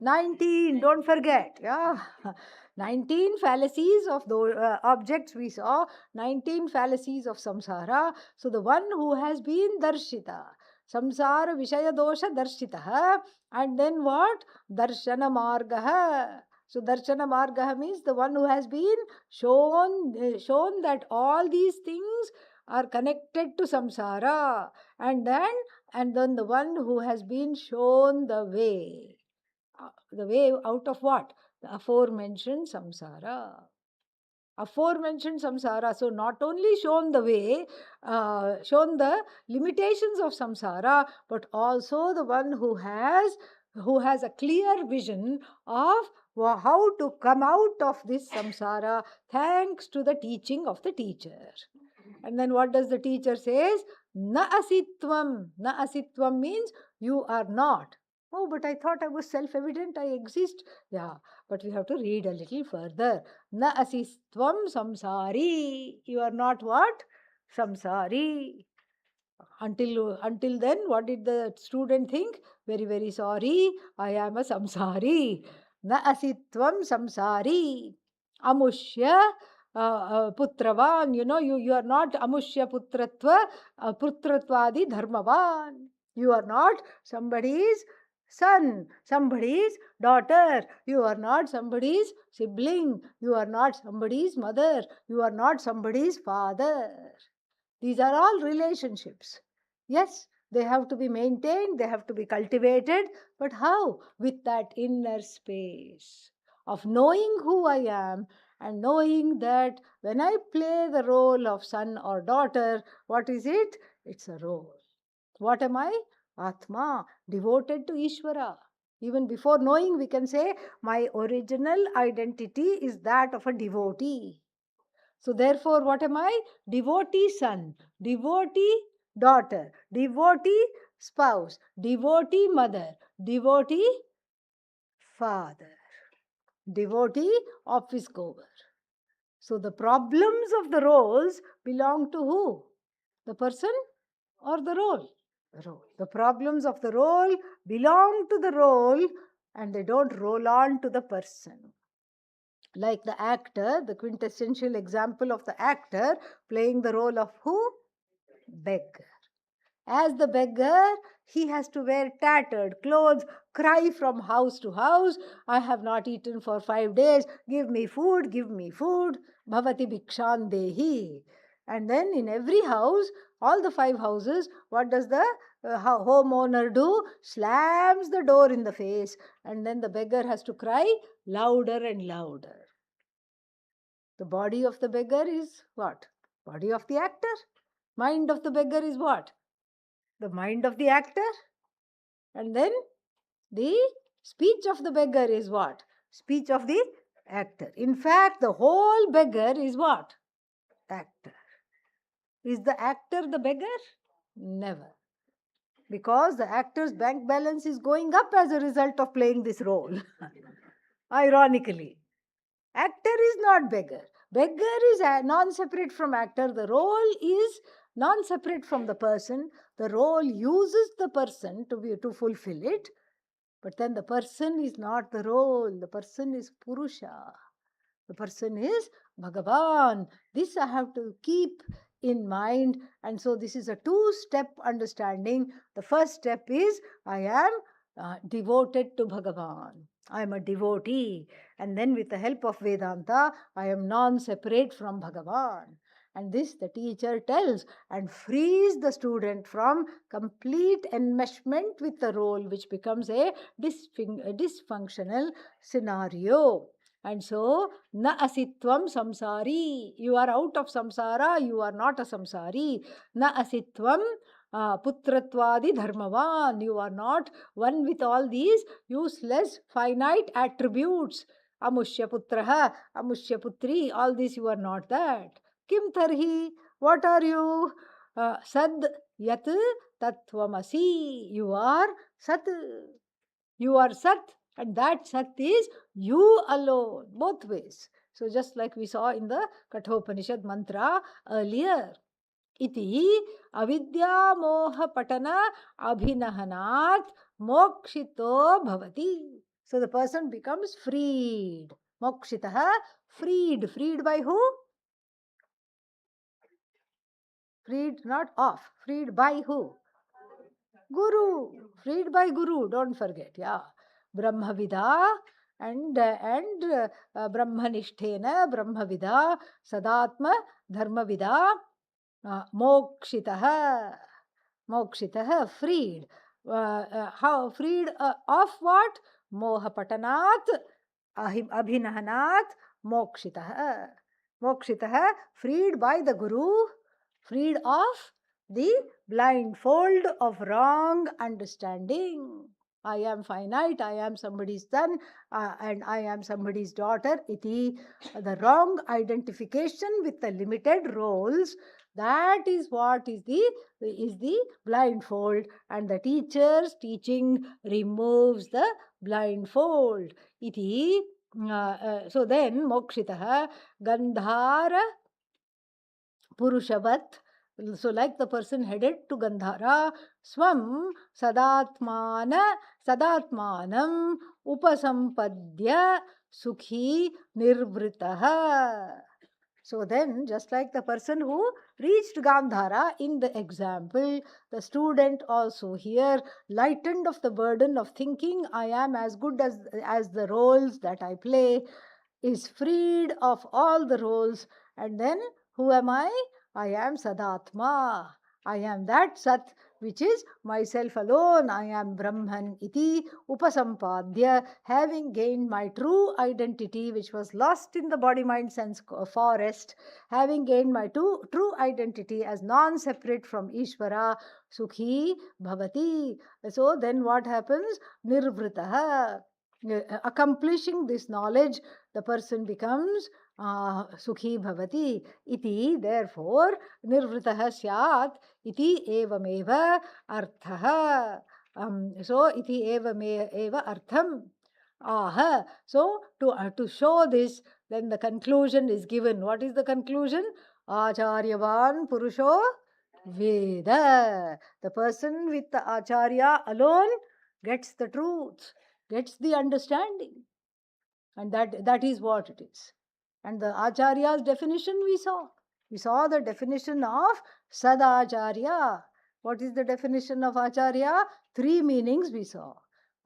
19, don't forget. Yeah. 19 fallacies of those objects we saw, 19 fallacies of samsara. So the one who has been darshita, samsara vishaya dosha darshita, and then what? Darshana margaha. So darshana margaha means the one who has been shown that all these things are connected to samsara, and then the one who has been shown the way out of what? The aforementioned samsara. Aforementioned samsara. So not only shown the way, shown the limitations of samsara, but also the one who has a clear vision of how to come out of this samsara, thanks to the teaching of the teacher. And then what does the teacher says? Na asitvam. Na asitvam means you are not. Oh, but I thought I was self-evident, I exist. Yeah, but we have to read a little further. Na asitvam samsari. You are not what? Samsari. Until then, what did the student think? Very, very sorry, I am a samsari. Na asitvam samsari. Amushya putravan. You are not amushya putratvadi dharmavan. You are not somebody's son, somebody's daughter. You are not somebody's sibling. You are not somebody's mother. You are not somebody's father. These are all relationships. Yes, they have to be maintained, they have to be cultivated, but how? With that inner space of knowing who I am and knowing that when I play the role of son or daughter, what is it? It's a role. What am I? Atma, devoted to Ishvara. Even before knowing, we can say, my original identity is that of a devotee. So therefore, what am I? Devotee son, devotee daughter, devotee spouse, devotee mother, devotee father, devotee office goer. So the problems of the roles belong to who? The person or the role? The role. The problems of the role belong to the role, and they don't roll on to the person. Like the actor, the quintessential example of the actor playing the role of who? Beggar. As the beggar, he has to wear tattered clothes, cry from house to house, I have not eaten for 5 days, give me food, give me food, bhavati bhikshan dehi. And then in every house, all the 5 houses, what does the homeowner do? Slams the door in the face, and then the beggar has to cry louder and louder. The body of the beggar is what? Body of the actor. Mind of the beggar is what? The mind of the actor. And then the speech of the beggar is what? Speech of the actor. In fact, the whole beggar is what? Actor. Is the actor the beggar? Never. Because the actor's bank balance is going up as a result of playing this role. Ironically. Actor is not beggar. Beggar is non-separate from actor. The role is non-separate from the person. The role uses the person to fulfill it. But then the person is not the role. The person is Purusha. The person is Bhagavan. This I have to keep in mind. And so this is a two-step understanding. The first step is I am devoted to Bhagavan. I am a devotee. And then with the help of Vedanta, I am non-separate from Bhagavan. And this the teacher tells and frees the student from complete enmeshment with the role, which becomes a dysfunctional scenario. And so, na asitvam samsari. You are out of samsara, you are not a samsari. Na asitvam putratvadi dharmavan. You are not one with all these useless, finite attributes. Amushya putraha, amushya putri, all this you are not that. Kim tarhi, what are you? Sad yat tattvamasi. You are sat. You are sat, and that sat is you alone, both ways. So just like we saw in the Kathopanishad mantra earlier. Iti avidya moha patana abhinahanat mokshito bhavati. So the person becomes freed. Mokshitaha, freed. Freed by who? Freed, not off. Freed by who? Guru. Freed by Guru, don't forget. Yeah. Brahmavida and Brahmanishtena, Brahmavida, Sadatma, Dharmavida, Mokshitaha. Mokshitaha, freed. How freed of what? Mohapatanat, abhinahanat, mokshitaha. Mokshitaha, freed by the Guru, freed of the blindfold of wrong understanding. I am finite, I am somebody's son, and I am somebody's daughter. Iti, the wrong identification with the limited roles. That is what is the blindfold, and the teacher's teaching removes the blindfold. Iti, so then mokshitah gandhara purushavat. So, like the person headed to Gandhara, Swam sadatmanam upasampadya sukhi nirvritaha. So then, just like the person who reached Gandhara in the example, the student also here, lightened of the burden of thinking, I am as good as the roles that I play, is freed of all the roles. And then, who am I? I am Sadatma. I am that Sat which is myself alone. I am Brahman iti upasampadya, having gained my true identity, which was lost in the body, mind, sense forest, having gained my true identity as non separate from Ishvara, Sukhi Bhavati. So then what happens? Nirvritaha. Accomplishing this knowledge, the person becomes Sukhi Bhavati. Iti, therefore, Nirvritaha Syat. Iti evameva arthaha. So, iti eva artham. Aha. So, to show this, then the conclusion is given. What is the conclusion? Acharyavan Purusho Veda. The person with the Acharya alone gets the truth, gets the understanding. And that is what it is. And the Acharya's definition we saw. We saw the definition of Sadacharya. What is the definition of Acharya? 3 meanings we saw.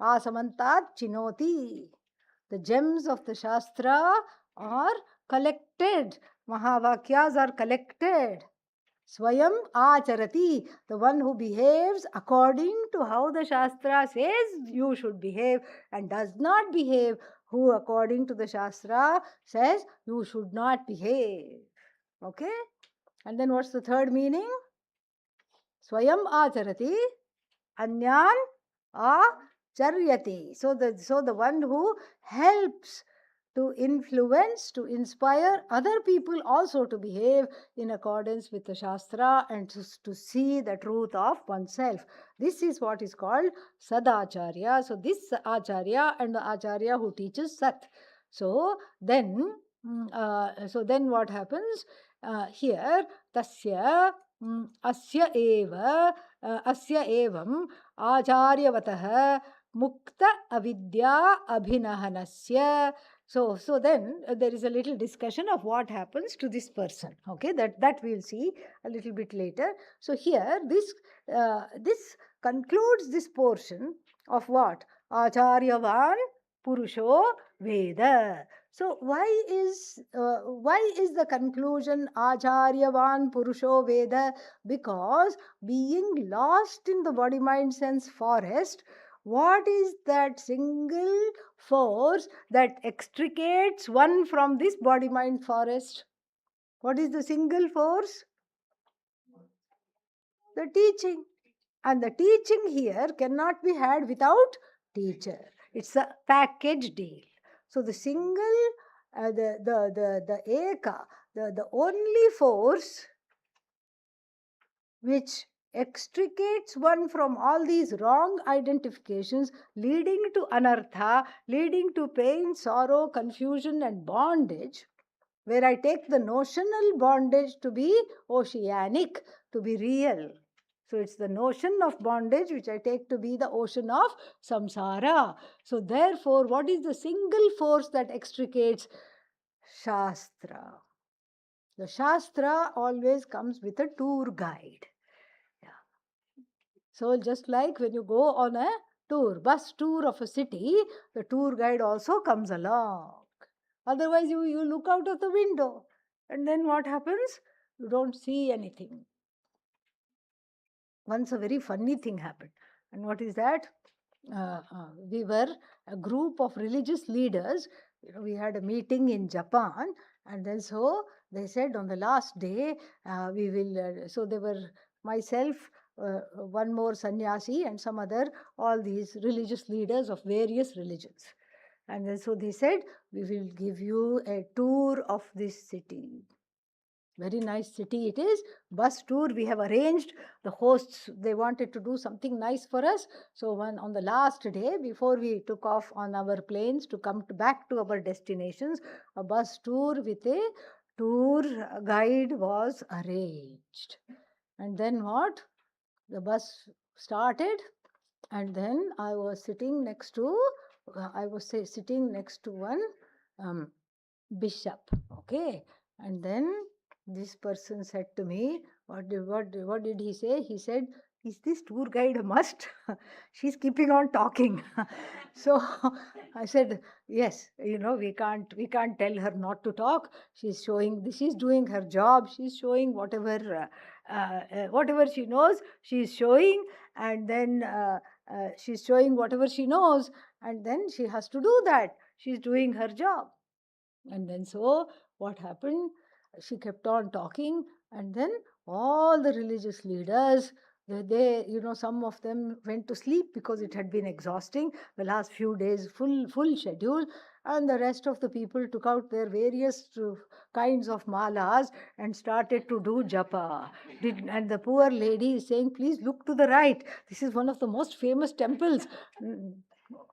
Asamantat Chinoti. The gems of the Shastra are collected. Mahavakyas are collected. Swayam Acharati, the one who behaves according to how the Shastra says you should behave and does not behave, who according to the Shastra says you should not behave. Okay? And then what's the third meaning? Swayam Acharati, Anyan Acharyati. So the one who helps to influence, to inspire other people also to behave in accordance with the Shastra and to see the truth of oneself. This is what is called Sadacharya. So this Acharya and the Acharya who teaches Sat. So then what happens? Here, tasya asya evam acharyavatah mukta avidya abhinahanasya. So then there is a little discussion of what happens to this person. Okay, that we'll see a little bit later. So here this concludes this portion of what? Acharyavan Purusho Veda. So why is the conclusion Acharyavan Purusho Veda? Because being lost in the body mind sense forest, what is that single force that extricates one from this body mind forest? What is the single force? The teaching. And the teaching here cannot be had without teacher. It's a package deal. So the single, the eka, the only force which extricates one from all these wrong identifications, leading to anartha, leading to pain, sorrow, confusion, and bondage, where I take the notional bondage to be oceanic, to be real. So it's the notion of bondage which I take to be the ocean of samsara. So therefore, what is the single force that extricates? Shastra. The Shastra always comes with a tour guide. Yeah. So just like when you go on a bus tour of a city, the tour guide also comes along. Otherwise, you look out of the window and then what happens? You don't see anything. once a very funny thing happened. And what is that? We were a group of religious leaders. We had a meeting in Japan, and then so they said on the last day, we will. So they were myself, one more sannyasi, and some other, all these religious leaders of various religions. And then so they said, we will give you a tour of this city. Very nice city it is. Bus tour we have arranged. The hosts, they wanted to do something nice for us. So on the last day, before we took off on our planes to come back to our destinations, a bus tour with a tour guide was arranged. And then what? The bus started, and then I was sitting next to one um, bishop. Okay. And then this person said to me, what did he say? He said, is this tour guide a must? She's keeping on talking. So I said, yes, we can't tell her not to talk. She's doing her job. She's showing whatever she knows, she's showing. And then she's showing whatever she knows, and then she has to do that. She's doing her job. And then so what happened? She kept on talking, and then all the religious leaders, some of them went to sleep because it had been exhausting. The last few days, full schedule, and the rest of the people took out their various kinds of malas and started to do japa. And the poor lady is saying, please look to the right. This is one of the most famous temples.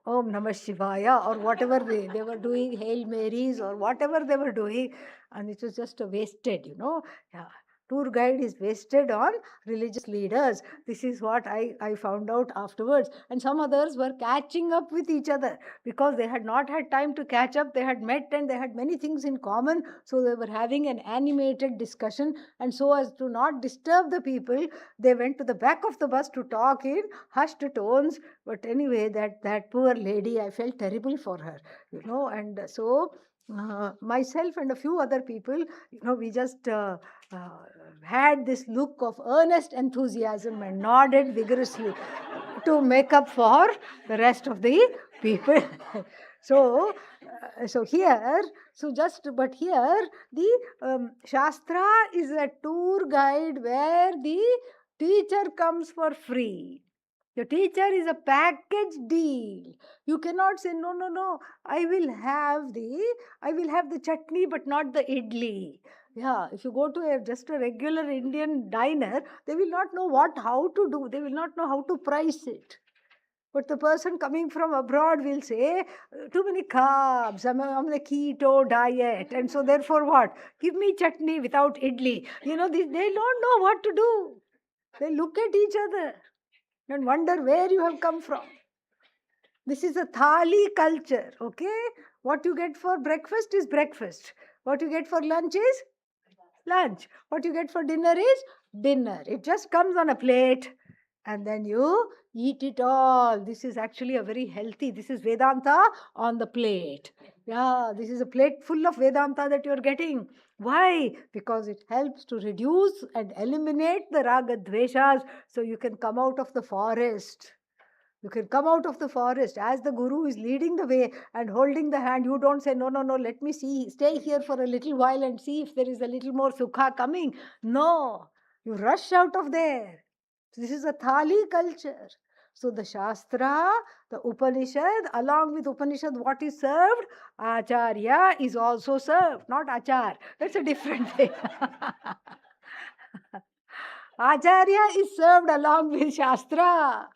Om Namah Shivaya, or whatever they were doing, Hail Marys, or whatever they were doing, and it was just a wasted. Yeah. Tour guide is wasted on religious leaders. This is what I found out afterwards. And some others were catching up with each other because they had not had time to catch up. They had met and they had many things in common. So they were having an animated discussion. And so as to not disturb the people, they went to the back of the bus to talk in hushed tones. But anyway, that poor lady, I felt terrible for her, and so myself and a few other people, we just uh, had this look of earnest enthusiasm and nodded vigorously to make up for the rest of the people. So, but here the Shastra is a tour guide where the teacher comes for free. The teacher is a package deal. You cannot say, no, no, no, I will have the chutney, but not the idli. Yeah, if you go to just a regular Indian diner, they will not know how to do. They will not know how to price it. But the person coming from abroad will say, too many carbs, I'm on the keto diet. And so therefore what? Give me chutney without idli. They don't know what to do. They look at each other and wonder where you have come from. This is a thali culture, okay? What you get for breakfast is breakfast. What you get for lunch is lunch. What you get for dinner is dinner. It just comes on a plate and then you eat it all. This is actually a very healthy, this is Vedanta on the plate. Yeah, this is a plate full of Vedanta that you're getting. Why? Because it helps to reduce and eliminate the raga dveshas so you can come out of the forest. You can come out of the forest as the Guru is leading the way and holding the hand. You don't say, no, no, no, let me see, stay here for a little while and see if there is a little more sukha coming. No, you rush out of there. This is a thali culture. So the Shastra, the Upanishad, along with Upanishad, what is served? Acharya is also served, not Achar. That's a different thing. Acharya is served along with Shastra.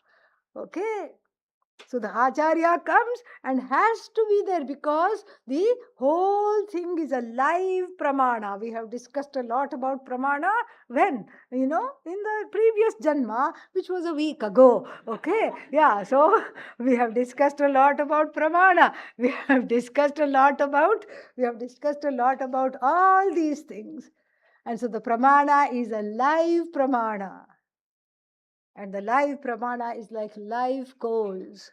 Okay. So the Acharya comes and has to be there because the whole thing is a live pramana. We have discussed a lot about pramana when? In the previous Janma, which was a week ago. Okay. Yeah. So we have discussed a lot about pramana. We have discussed a lot about all these things. And so the pramana is a live pramana. And the live pramana is like live coals,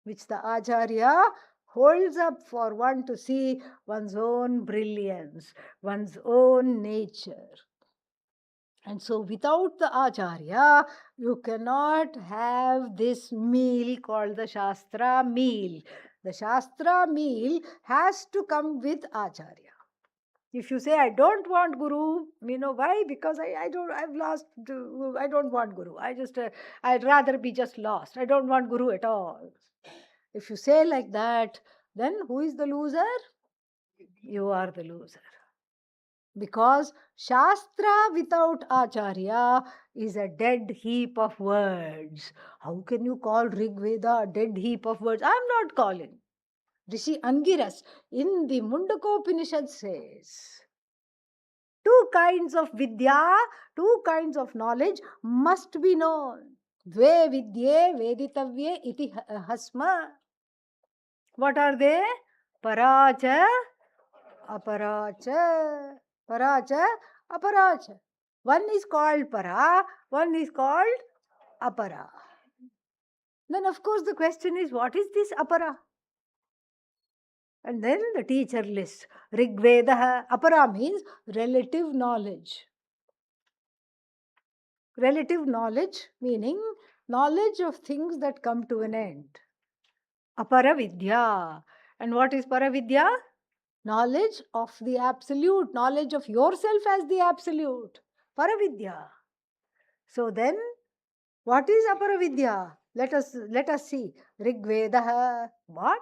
which the Acharya holds up for one to see one's own brilliance, one's own nature. And so without the Acharya, you cannot have this meal called the Shastra meal. The Shastra meal has to come with Acharya. If you say, I don't want Guru, why? Because I've lost, I don't want Guru. I'd rather be just lost. I don't want Guru at all. If you say like that, then who is the loser? You are the loser. Because Shastra without Acharya is a dead heap of words. How can you call Rig Veda a dead heap of words? I'm not calling. Rishi Angiras in the Mundakopanishad says, two kinds of vidya, two kinds of knowledge must be known. Dve vidye veditavye iti hasma. What are they? Paracha, aparacha. Paracha, aparacha. One is called para, one is called apara. Then, of course, the question is, what is this apara? And then the teacher lists. Rigveda, apara means relative knowledge. Relative knowledge meaning knowledge of things that come to an end. Apara vidya. And what is paravidya? Knowledge of the absolute, knowledge of yourself as the absolute. Paravidya. So then, what is aparavidya? Let us see. Rigvedaha. What?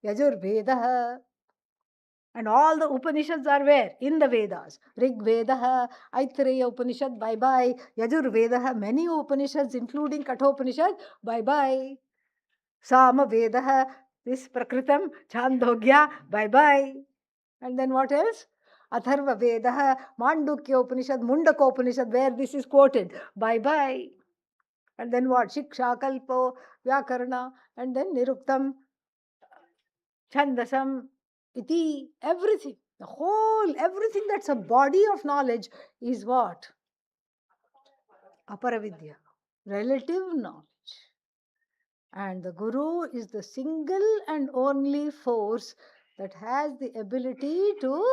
Yajurvedaha. And all the Upanishads are where? In the Vedas. Rigvedaha, Aitareya Upanishad, bye-bye. Yajurvedaha, many Upanishads including Kathopanishad, bye-bye. Samavedaha, this Prakritam, Chandogya, bye-bye. And then what else? Atharva Vedaha, Mandukya Upanishad, Mundaka Upanishad, where this is quoted, bye-bye. And then what? Shiksha, Kalpo, Vyakarana, and then Niruktam, Chandasam, Iti, everything. The whole, everything that's a body of knowledge is what? Aparavidya, relative knowledge. And the Guru is the single and only force that has the ability to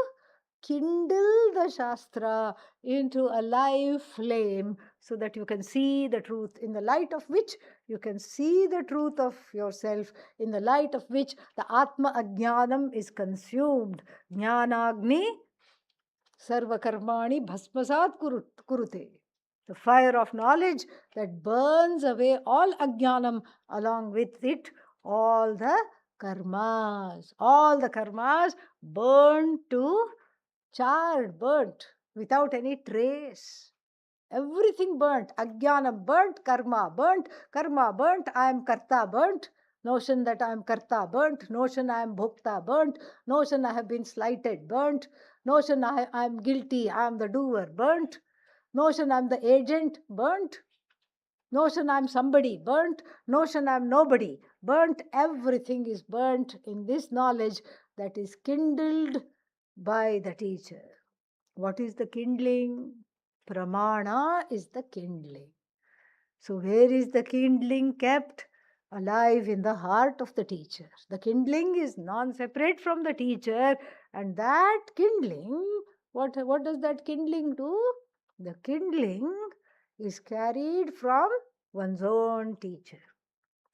kindle the Shastra into a live flame so that you can see the truth, in the light of which you can see the truth of yourself, in the light of which the Atma Ajnanam is consumed. Jnanagni sarva karmani bhasmasat kurute. The fire of knowledge that burns away all ajnanam, along with it all the karmas. All the karmas burn to charred, burnt, without any trace. Everything burnt. Ajnanam burnt, karma burnt, I am karta burnt, notion that I am karta burnt, notion I am bhokta burnt, notion I have been slighted burnt, notion I am guilty, I am the doer burnt, notion I am the agent burnt, notion I am somebody burnt, notion I am nobody burnt. Everything is burnt in this knowledge that is kindled by the teacher. What is the kindling? Pramana is the kindling. So where is the kindling kept? Alive in the heart of the teacher. The kindling is non-separate from the teacher, and that kindling, what does that kindling do? The kindling is carried from one's own teacher.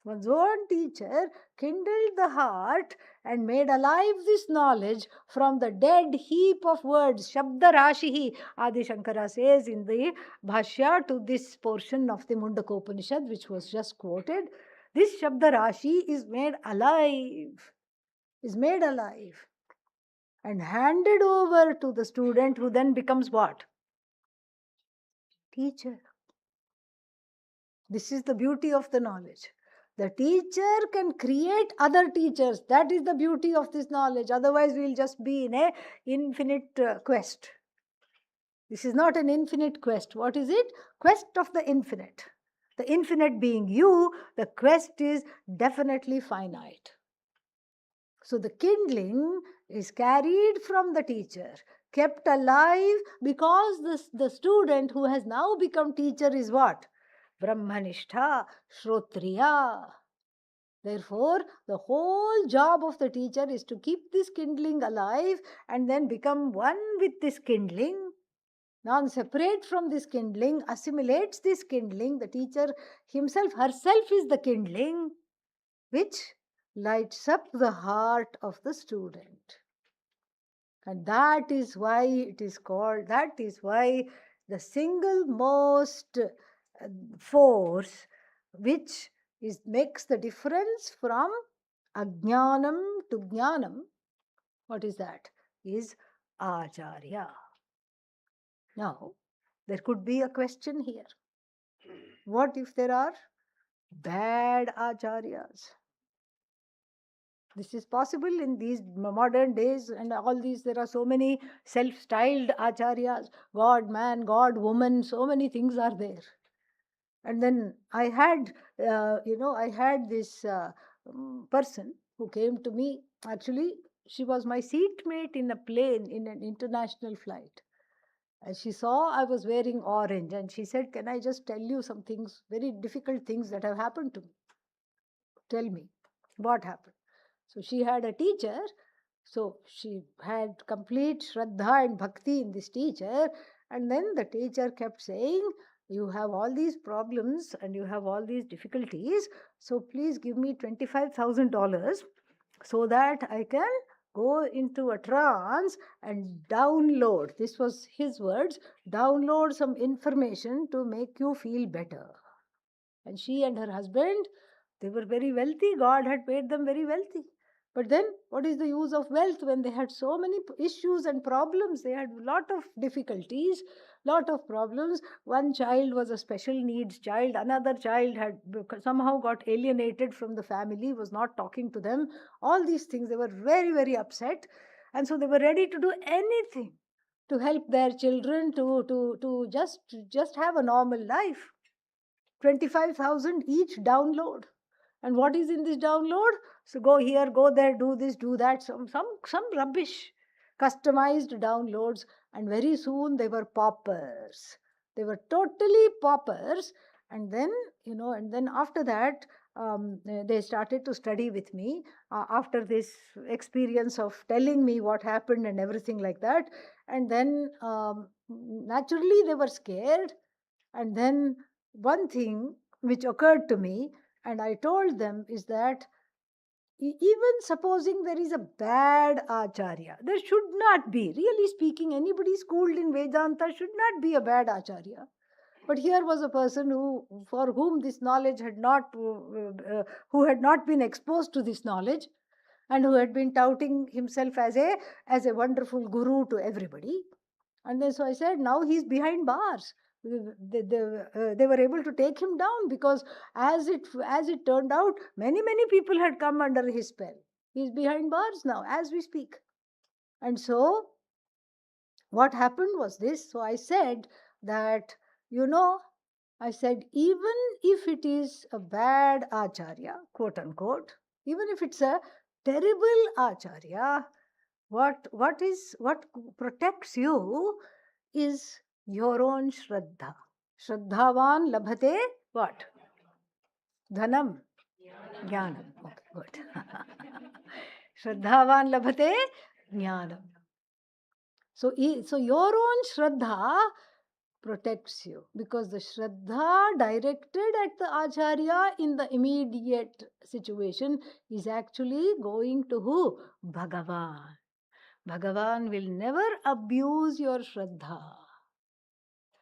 One's own teacher kindled the heart and made alive this knowledge from the dead heap of words. Shabda Rashihi, Adi Shankara says in the Bhashya to this portion of the Mundakopanishad, which was just quoted. This Shabda Rashi is made alive, and handed over to the student, who then becomes what? Teacher. This is the beauty of the knowledge. The teacher can create other teachers. That is the beauty of this knowledge. Otherwise, we will just be in an infinite quest. This is not an infinite quest. What is it? Quest of the infinite. The infinite being you, the quest is definitely finite. So the kindling is carried from the teacher, kept alive, because the student who has now become teacher is what? Brahmanishtha, Shrotriya. Therefore, the whole job of the teacher is to keep this kindling alive and then become one with this kindling non-separate from this kindling, assimilates this kindling. The teacher herself is the kindling which lights up the heart of the student. And that is why it is called, that is why the single most force which makes the difference from ajnanam to jnanam, what is that? Is Acharya. Now, there could be a question here. What if there are bad Acharyas? This is possible in these modern days, and all these, there are so many self-styled Acharyas, God man, God woman, so many things are there. And then I had, I had this person who came to me. Actually, she was my seatmate in a plane in an international flight. And she saw I was wearing orange, and she said, "Can I just tell you some things, very difficult things that have happened to me? Tell me, what happened?" So she had a teacher. So she had complete Shraddha and Bhakti in this teacher. And then the teacher kept saying, "You have all these problems and you have all these difficulties. So please give me $25,000 so that I can go into a trance and download," this was his words, "download some information to make you feel better." And she and her husband, they were very wealthy. God had made them very wealthy. But then, what is the use of wealth when they had so many issues and problems? They had a lot of difficulties, lot of problems. One child was a special needs child. Another child had somehow got alienated from the family, was not talking to them. All these things, they were very, very upset. And so they were ready to do anything to help their children to just have a normal life. 25,000 each download. And what is in this download? So go here, go there, do this, do that, some rubbish, customized downloads. And very soon they were paupers. They were totally paupers. And then, and then after that, they started to study with me after this experience of telling me what happened and everything like that. And then naturally they were scared. And then one thing which occurred to me, and I told them, is that even supposing there is a bad Acharya, there should not be. Really speaking, anybody schooled in Vedanta should not be a bad Acharya. But here was a person for whom this knowledge had not, who had not been exposed to this knowledge, and who had been touting himself as a wonderful guru to everybody. And then so I said, now he's behind bars. They were able to take him down, because as it turned out, many people had come under his spell. He's behind bars now as we speak. And so what happened was this. So I said that, I said, even if it is a bad Acharya, quote unquote, even if it's a terrible Acharya, what protects you is your own Shraddha. Shraddhavan labhate what? Dhanam? Jnanam. Okay, good. Shraddhavan labhate jnanam. So your own Shraddha protects you, because the Shraddha directed at the Acharya in the immediate situation is actually going to who? Bhagavan. Bhagavan will never abuse your Shraddha.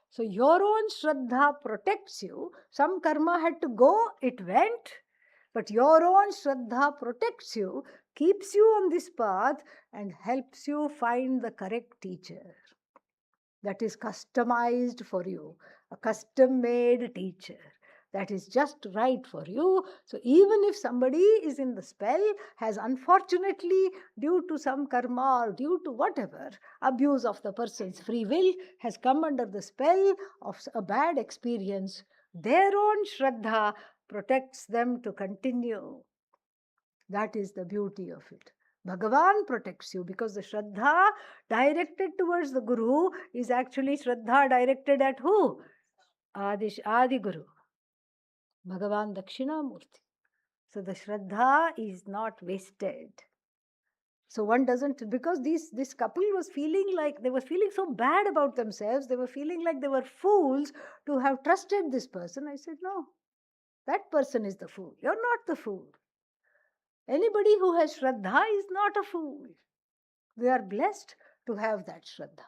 So your own Shraddha protects you. Some karma had to go, it went. But your own Shraddha protects you, keeps you on this path, and helps you find the correct teacher that is customized for you, a custom-made teacher that is just right for you. So even if somebody is in the spell, has unfortunately, due to some karma or due to whatever, abuse of the person's free will, has come under the spell of a bad experience, their own Shraddha protects them to continue. That is the beauty of it. Bhagavan protects you, because the Shraddha directed towards the Guru is actually Shraddha directed at who? Adi Guru. Bhagavan Dakshinamurti. So the Shraddha is not wasted. So one doesn't, because this couple was feeling like, they were feeling so bad about themselves, they were feeling like they were fools to have trusted this person. I said, no, that person is the fool. You're not the fool. Anybody who has Shraddha is not a fool. They are blessed to have that Shraddha.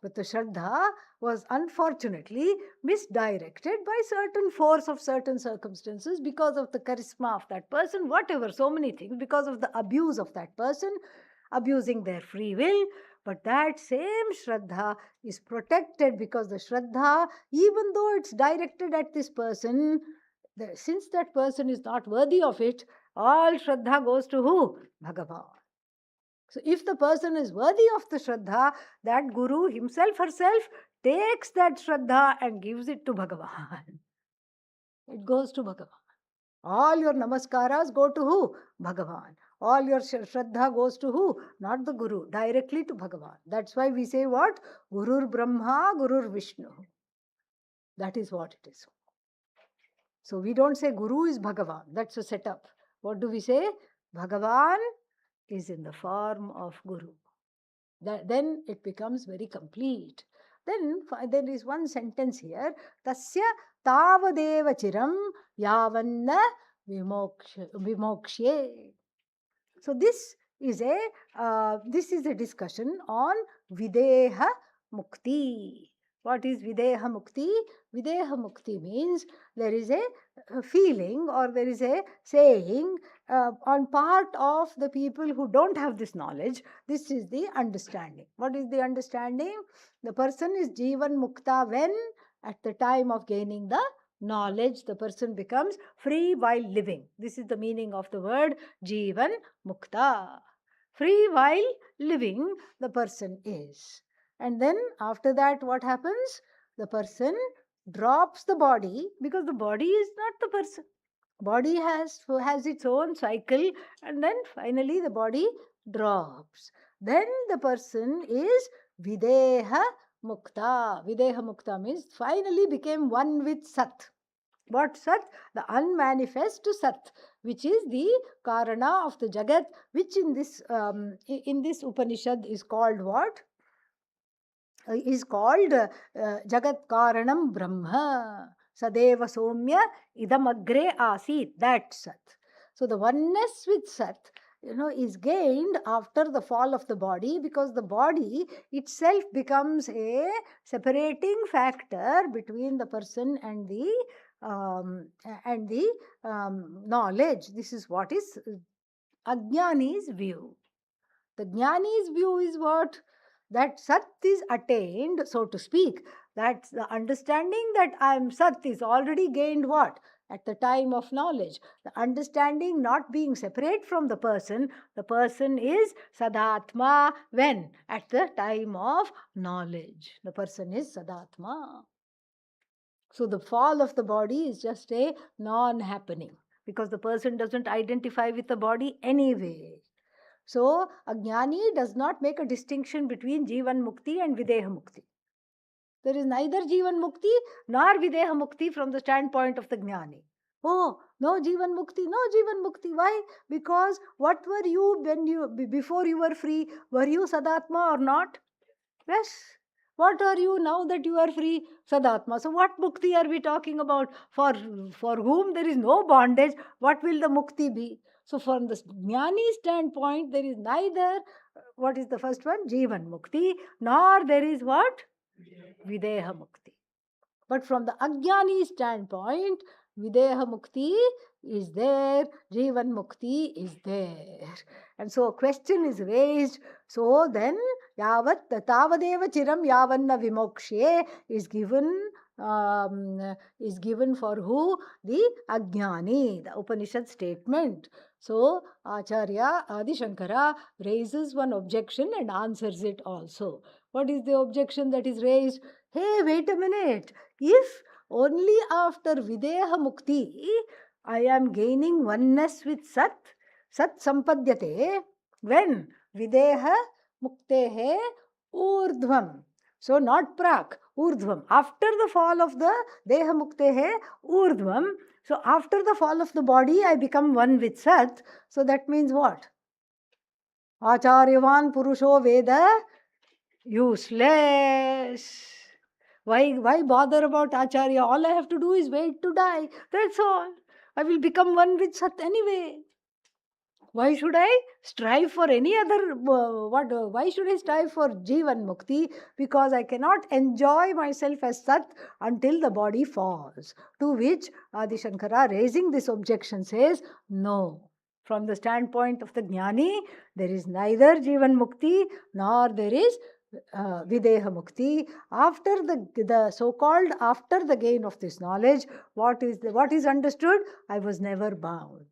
But the Shraddha was unfortunately misdirected by certain force of certain circumstances, because of the charisma of that person, whatever, so many things, because of the abuse of that person, abusing their free will. But that same Shraddha is protected, because the Shraddha, even though it's directed at this person, since that person is not worthy of it, all Shraddha goes to who? Bhagavan. So if the person is worthy of the Shraddha, that Guru himself, herself, takes that Shraddha and gives it to Bhagavan. It goes to Bhagavan. All your namaskaras go to who? Bhagavan. All your Shraddha goes to who? Not the Guru, directly to Bhagavan. That's why we say what? Gurur Brahma, Gurur Vishnu. That is what it is. So we don't say Guru is Bhagavan. That's a setup. What do we say? Bhagavan is in the form of Guru. Then it becomes very complete. Then there is one sentence here. Tasya tavadeva chiram yavanna vimokshe. So this is a discussion on videha mukti. What is videha mukti? Videha mukti means there is a feeling, or there is a saying on part of the people who don't have this knowledge. This is the understanding. What is the understanding? The person is Jivan Mukta when, at the time of gaining the knowledge, the person becomes free while living. This is the meaning of the word Jivan Mukta. Free while living, the person is. And then after that, what happens? The person drops the body, because the body is not the person. Body has its own cycle, and then finally the body drops. Then the person is Videha Mukta. Videha Mukta means finally became one with Sat. What Sat? The unmanifest Sat, which is the Karana of the Jagat, which in this Upanishad is called what? Is called Jagat Karanam Brahma. Sadeva Somya Idamagre Asit. That Sat. So the oneness with Sat, is gained after the fall of the body, because the body itself becomes a separating factor between the person and the knowledge. This is what is Ajnani's view. The Jnani's view is what? That Sat is attained, so to speak. That's the understanding that I am Sat is already gained what? At the time of knowledge. The understanding not being separate from the person is Sadatma when? At the time of knowledge. The person is Sadatma. So the fall of the body is just a non-happening, because the person doesn't identify with the body anyway. So, a Jnani does not make a distinction between Jivan Mukti and Videha Mukti. There is neither Jivan Mukti nor Videha Mukti from the standpoint of the Jnani. Oh, no Jivan Mukti, no Jivan Mukti. Why? Because what were you before you were free? Were you Sadatma or not? Yes. What are you now that you are free? Sadatma. So what mukti are we talking about? For whom there is no bondage, what will the mukti be? So from the Jnani standpoint, there is neither, what is the first one? Jivan mukti, nor there is what? Videha mukti. But from the Ajnani standpoint, Videha mukti is there, Jivan mukti is there. And so a question is raised. So then, Yavat Tavadeva Chiram Yavanna Vimokshe is given for who? The Ajnani, the Upanishad statement. So Acharya Adi Shankara raises one objection and answers it also. What is the objection that is raised? Hey, wait a minute. If only after Videha Mukti I am gaining oneness with Sat, Sat Sampadyate, when Videha Muktehe Urdhvam. So not Prak, Urdhvam. After the fall of the Deha Muktehe Urdhvam, so after the fall of the body I become one with Sat. So that means what? Acharyavan Purusho Veda, useless. Why bother about Acharya? All I have to do is wait to die. That's all. I will become one with Sat anyway. Why should I strive for any other? Why should I strive for Jivan Mukti? Because I cannot enjoy myself as Sat until the body falls. To which Adi Shankara, raising this objection, says, no. From the standpoint of the Jnani, there is neither Jivan Mukti nor there is Videha Mukti. After the so-called after the gain of this knowledge, what is understood? I was never bound.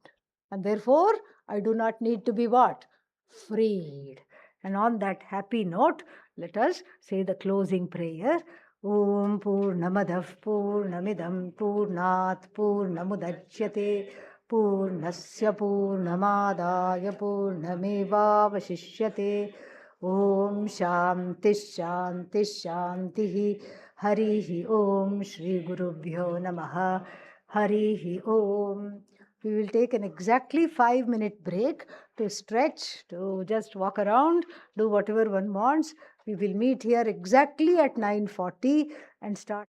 And therefore, I do not need to be what? Freed. And on that happy note, let us say the closing prayer. Om Purnamadav Purnamidam Purnat Purnamudachyate Purnasya Purnamadaya Purnamevavashishyate Om Shanti Shanti Shanti Harihi Om Shri Gurubhyo Namaha Harihi Om. We will take an exactly 5-minute break to stretch, to just walk around, do whatever one wants. We will meet here exactly at 9:40 and start.